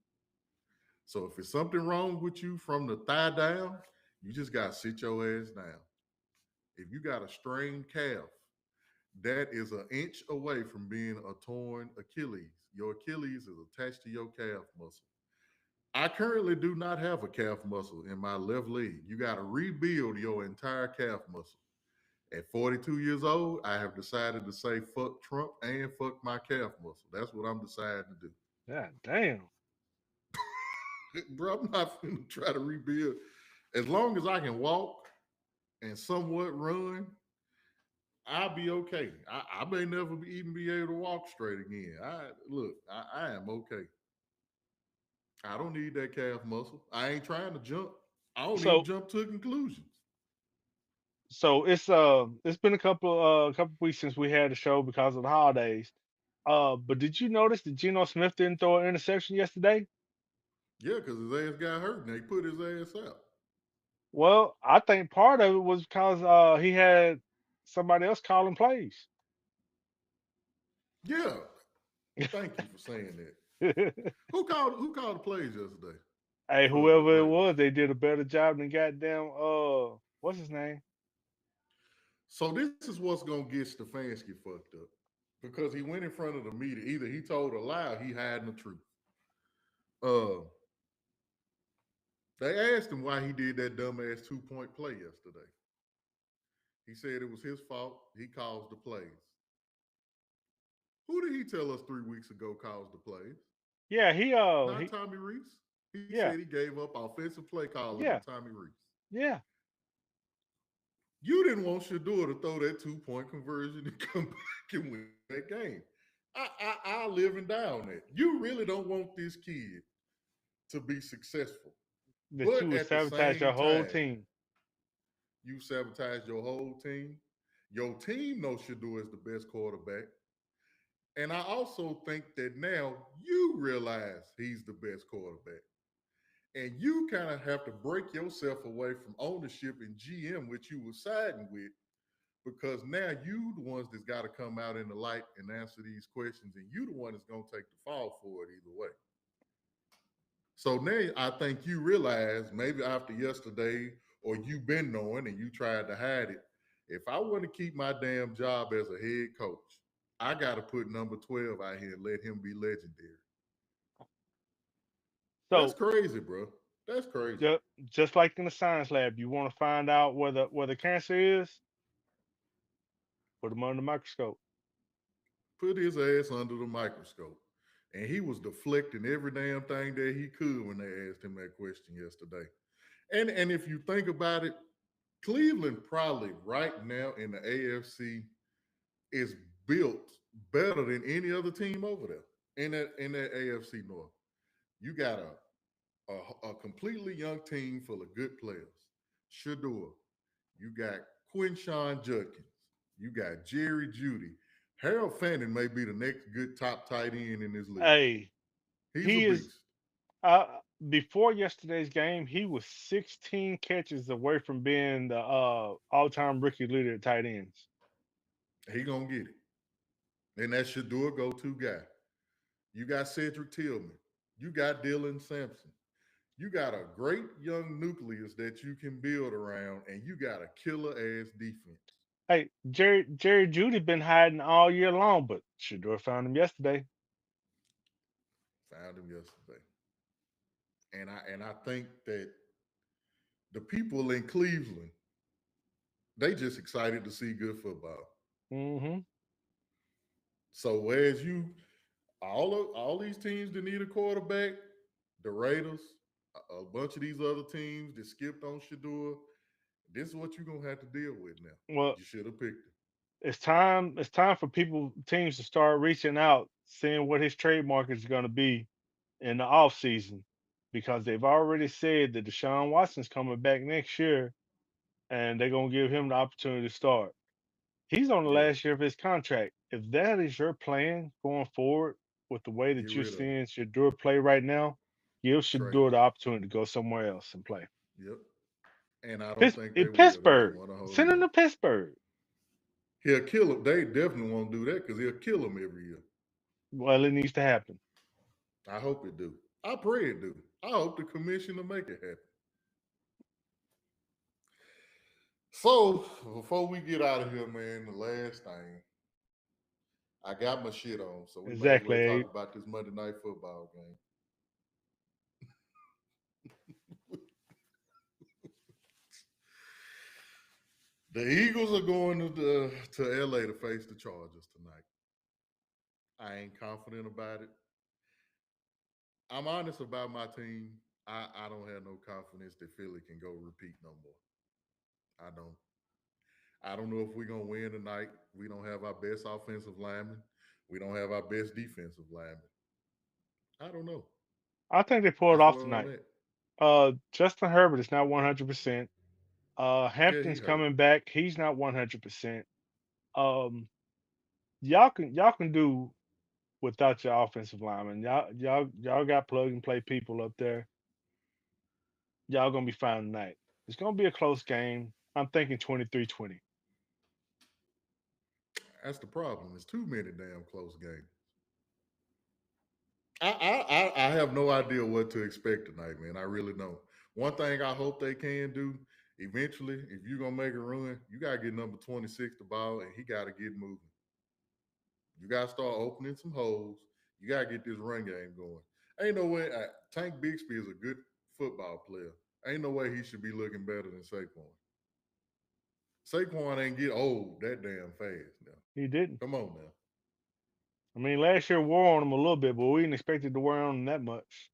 So if it's something wrong with you from the thigh down, you just gotta sit your ass down. If you got a strained calf, that is an inch away from being a torn Achilles. Your Achilles is attached to your calf muscle. I currently do not have a calf muscle in my left leg. You got to rebuild your entire calf muscle. At 42 years old, I have decided to say fuck Trump and fuck my calf muscle. That's what I'm deciding to do. God damn. Bro, I'm not going to try to rebuild. As long as I can walk and somewhat run, I'll be okay. I may never even be able to walk straight again. I am okay. I don't need that calf muscle. I ain't trying to jump. I don't even So jump to conclusions. so it's been a couple weeks since we had the show because of the holidays. But did you notice that Geno Smith didn't throw an interception yesterday? Yeah, because his ass got hurt and they put his ass out. Well, I think part of it was because he had somebody else calling plays. Yeah, thank you for saying that. Who called the plays yesterday Hey, for the whoever it Ravens? was, they did a better job than goddamn what's his name? So this is what's gonna get Stefanski fucked up because he went in front of the media. Either he told a lie, or he hiding the truth. Uh, they asked him why he did that dumbass 2 point play yesterday. He said it was his fault. He caused the plays. Who did he tell us 3 weeks ago caused the plays? Yeah, Not he Tommy Reese. He said yeah, he gave up offensive play calling to yeah, Tommy Reese. yeah. You didn't want Shador to throw that 2 point conversion and come back and win that game. I live and die on that. You really don't want this kid to be successful. That you But would at the sabotage your same whole time, team. you sabotage your whole team. Your team knows Shador is the best quarterback. And I also think that now you realize he's the best quarterback. And you kind of have to break yourself away from ownership and GM, which you were siding with, because now you the ones that's got to come out in the light and answer these questions, and you the one that's going to take the fall for it either way. So now I think you realize maybe after yesterday, or you've been knowing and you tried to hide it. If I want to keep my damn job as a head coach, I got to put number 12 out here and let him be legendary. That's So crazy, bro. That's crazy. ju- just like in the science lab, you want to find out where the cancer is, put them under the microscope. Put his ass under the microscope. And he was deflecting every damn thing that he could when they asked him that question yesterday. And if you think about it, Cleveland probably right now in the AFC is built better than any other team over there in that AFC North. You got a completely young team full of good players. Shador, you got Quinshawn Judkins, you got Jerry Judy. Harold Fanning may be the next good top tight end in this league. Hey, He's a he is beast. uh before yesterday's game, he was 16 catches away from being the all-time rookie leader at tight ends. He gonna get it. And that Shador go-to guy. You got Cedric Tillman. You got Dylan Sampson. You got a great young nucleus that you can build around, and you got a killer ass defense. Hey, Jerry Judy been hiding all year long, but Shador found him yesterday. Found him yesterday. And I think that the people in Cleveland, they just excited to see good football. Mm-hmm. So whereas all these teams that need a quarterback, the Raiders, a bunch of these other teams that skipped on Shador, this is what you're gonna have to deal with now. Well, You should have picked him. it's time. It's time for teams to start reaching out, seeing what his trade market is going to be in the off season, because they've already said that Deshaun Watson's coming back next year, and they're going to give him the opportunity to start. He's on the Yeah, last year of his contract. If that is your plan going forward with the way get that you're rid of him. seeing Shador play right now, give Trade him. Shador the opportunity to go somewhere else and play. Yep. And I don't Pis- think they in will. They just Pittsburgh, want to hold send him him up. to Pittsburgh. He'll kill him. They definitely won't do that because he'll kill him every year. Well, it needs to happen. I hope it do. I pray it do. I hope the commissioner make it happen. So before we get out of here, man, the last thing, I got my shit on, so we might as well Exactly. talk about this Monday night football game. The Eagles are going to LA to face the Chargers tonight. I ain't confident about it. I'm honest about my team. I don't have no confidence that Philly can go repeat no more. I don't. I don't know if we're gonna win tonight. We don't have our best offensive lineman. We don't have our best defensive lineman. I don't know. I think they pulled That's off where I'm tonight. at. Justin Herbert is not 100%. Yeah, he Hampton's hurt. coming back. He's not 100%. Um, y'all can do without your offensive lineman. Y'all got plug and play people up there. Y'all gonna be fine tonight. It's gonna be a close game. I'm thinking 23-20. That's the problem. It's too many damn close games. I have no idea what to expect tonight, man. I really don't. One thing I hope they can do eventually, if you're gonna make a run, you gotta get number 26 the ball, and he gotta get moving. You gotta start opening some holes. You gotta get this run game going. Ain't no way. Tank Bixby is a good football player. Ain't no way he should be looking better than Saquon. Saquon ain't get old that damn fast now. He didn't. Come on now. I mean, last year wore on him a little bit, but we didn't expect it to wear on him that much.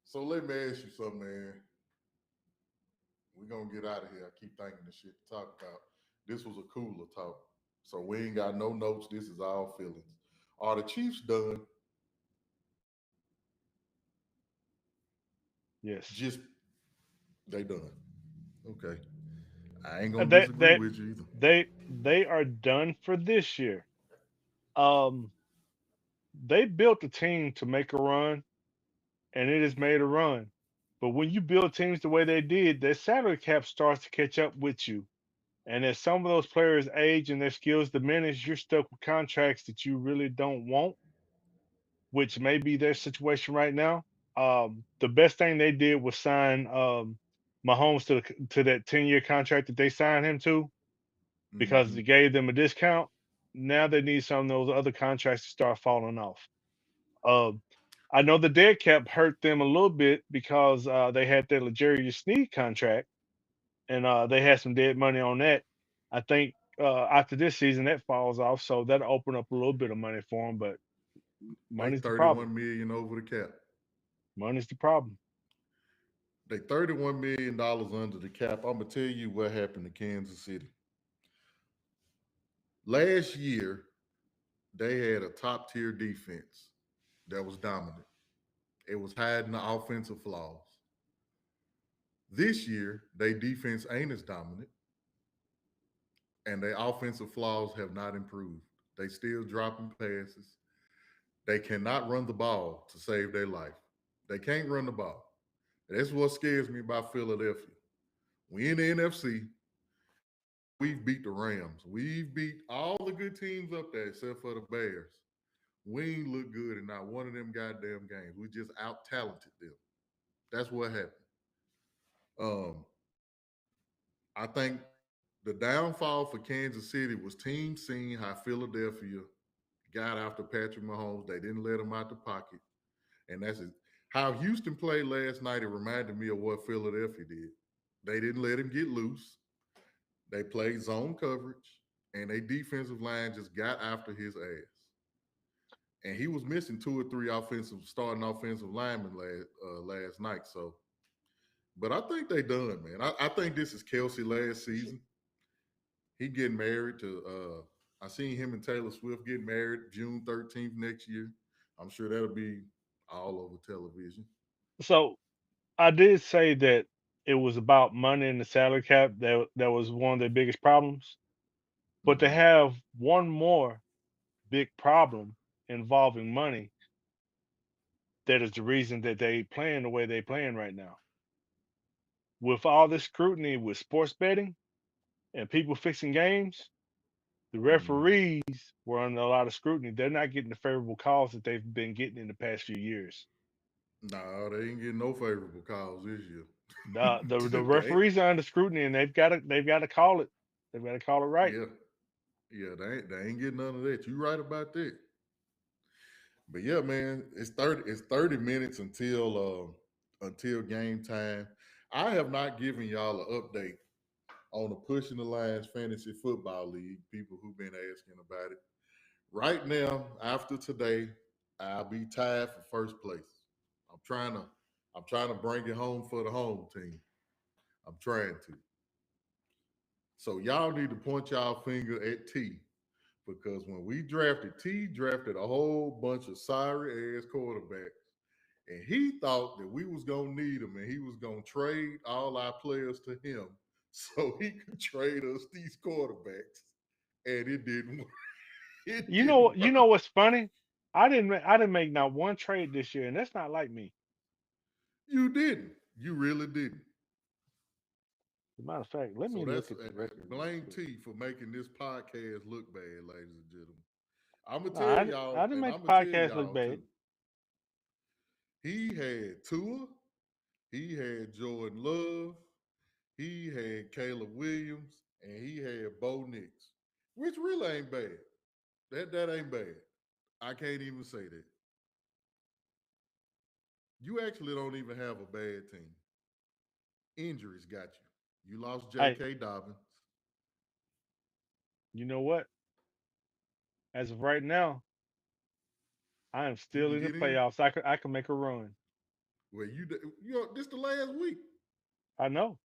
So let me ask you something, man. We're gonna get out of here. I keep thinking the shit to talk about. This was a cooler talk. So we ain't got no notes. This is all feelings. Are the Chiefs done? Yes. Just they done. Okay. I ain't gonna They disagree they with you either. they are done for this year. Um, they built a team to make a run, and it has made a run. But when you build teams the way they did, their salary cap starts to catch up with you. And as some of those players age and their skills diminish, you're stuck with contracts that you really don't want, which may be their situation right now. The best thing they did was sign Mahomes to that 10-year contract that they signed him to, because Mm-hmm. it gave them a discount. Now they need some of those other contracts to start falling off. Um, I know the dead cap hurt them a little bit because they had that Legarius Sneed contract, and they had some dead money on that. I think after this season that falls off, so that'll open up a little bit of money for them. But They money's the problem. 31 million over the cap. Money's the problem. They $31 million under the cap. I'm gonna tell you what happened to Kansas City. Last year, they had a top tier defense that was dominant. It was hiding the offensive flaws. This year, their defense ain't as dominant, and their offensive flaws have not improved. They still dropping passes. They cannot run the ball to save their life. They can't run the ball. That's what scares me about Philadelphia. We in the NFC. We've beat the Rams. We've beat all the good teams up there except for the Bears. We ain't look good in not one of them goddamn games. We just out talented them. That's what happened. Um, I think the downfall for Kansas City was teams seeing how Philadelphia got after Patrick Mahomes. They didn't let him out the pocket. And that's it. How Houston played last night, it reminded me of what Philadelphia did. They didn't let him get loose. They played zone coverage. and a defensive line just got after his ass. And he was missing two or three starting offensive linemen last night. So, but I think they done, man. I think this is Kelsey last season. He getting married to. I seen him and Taylor Swift get married June 13th next year. I'm sure that'll be all over television. So I did say that it was about money in the salary cap that was one of their biggest problems. But they Hmm. have one more big problem involving money that is the reason that they playing the way they playing right now. With all this scrutiny with sports betting and people fixing games, the Hmm. referees were under a lot of scrutiny. They're not getting the favorable calls that they've been getting in the past few years. No, they ain't getting no favorable calls this year. The They, referees are under scrutiny and they've got to call it. They've got to call it right. yeah, yeah, they ain't getting none of that. You right about that. But yeah, man, it's 30 minutes until game time. I have not given y'all an update on the Pushing the Lines Fantasy Football League. People who've been asking about it. Right now, after today, I'll be tied for first place. I'm trying to I'm trying to bring it home for the home team. I'm trying to. So y'all need to point y'all finger at T because when we drafted, T drafted a whole bunch of sorry ass quarterbacks. And he thought that we was gonna need him and he was gonna trade all our players to him so he could trade us these quarterbacks. And it didn't work. It didn't You know work. what's funny? I didn't make not one trade this year, and that's not like me. You didn't. You really didn't. As a matter of fact, let So me that's look at the record real blame quick. T for making this podcast look bad, ladies and gentlemen. I'm gonna No, tell I y'all, didn't and make I'm the gonna tell podcast look y'all bad. too. He had Tua, he had Jordan Love, he had Caleb Williams, and he had Bo Nix, which really ain't bad. That ain't bad. I can't even say that. You actually don't even have a bad team. Injuries got you. You lost Hey, J.K. Dobbins. you know what? As of right now, I am You still can in the get in. playoffs. I can make a run. Well, this the last week. I know.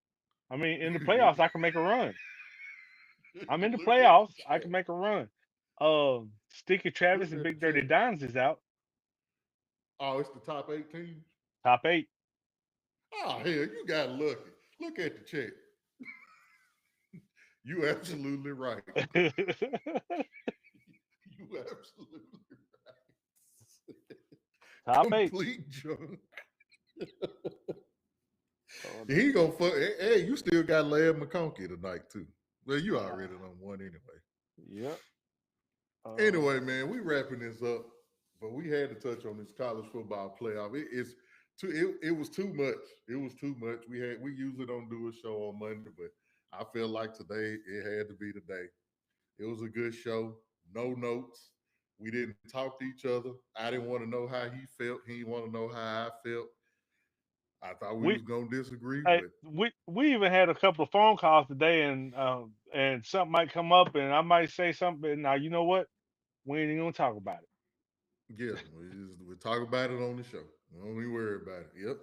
I mean, in the playoffs, I can make a run. I'm in the Look at the playoffs. I can chat. make a run. Sticky Travis Look and at the Big Dirty chat. Dimes is out. Oh, it's the top 8 teams. Top eight. Oh hell, you got lucky. Look at the chat. You absolutely right. You absolutely right. Top eight. Complete junk. Hold He on. gonna fuck. Hey, you still got Laird McConkey tonight too. Well, you already Uh, done one anyway. yep. Anyway, man, we wrapping this up, but we had to touch on this college football playoff. It's too. It was too much. It was too much. We usually don't do a show on Monday, but I feel like today it had to be the day. It was a good show. No notes. We didn't talk to each other. I didn't want to know how he felt. He didn't want to know how I felt. I thought we we was gonna disagree, Hey, but we even had a couple of phone calls today, and something might come up, and I might say something. Now you know what? We ain't even gonna talk about it. yeah, we talk about it on the show. Don't we worry about it. Yep,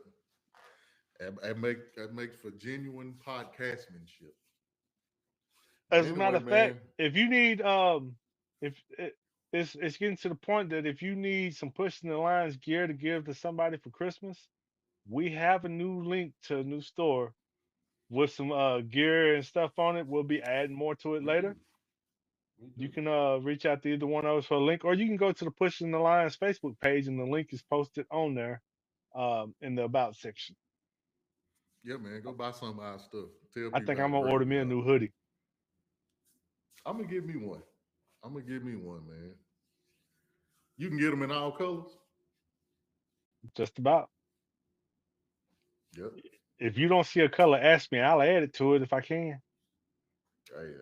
that makes for genuine podcastmanship. But As a matter anyway, of fact, man, if you need if it, it's getting to the point that if you need some pushing the lines gear to give to somebody for Christmas, we have a new link to a new store with some gear and stuff on it. We'll be adding more to it we do, later. we You do. can reach out to either one of us for a link, or you can go to the Pushing the Lines Facebook page, and the link is posted on there in the About section. Yeah, man, go buy some of our stuff. Tell I people think how I'm gonna great order we me a are. new hoodie. I'm gonna give me one. I'm gonna give me one, man. You can get them in all colors. Just about. Yep. If you don't see a color, ask me. I'll add it to it if I can. Hey,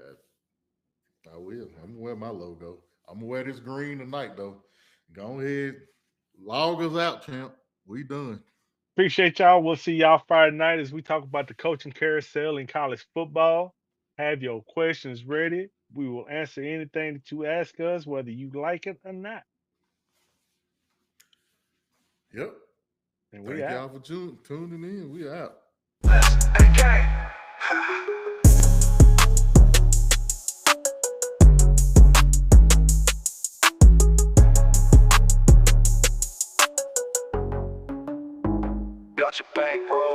I will. I'm gonna wear my logo. I'm gonna wear this green tonight, though. Go ahead, log us out, champ. We done. Appreciate y'all. We'll see y'all Friday night as we talk about the coaching carousel in college football. Have your questions ready. We will answer anything that you ask us, whether you like it or not. Yep. And we Thank out. y'all for tuning in. We out. Okay. Got your bankroll.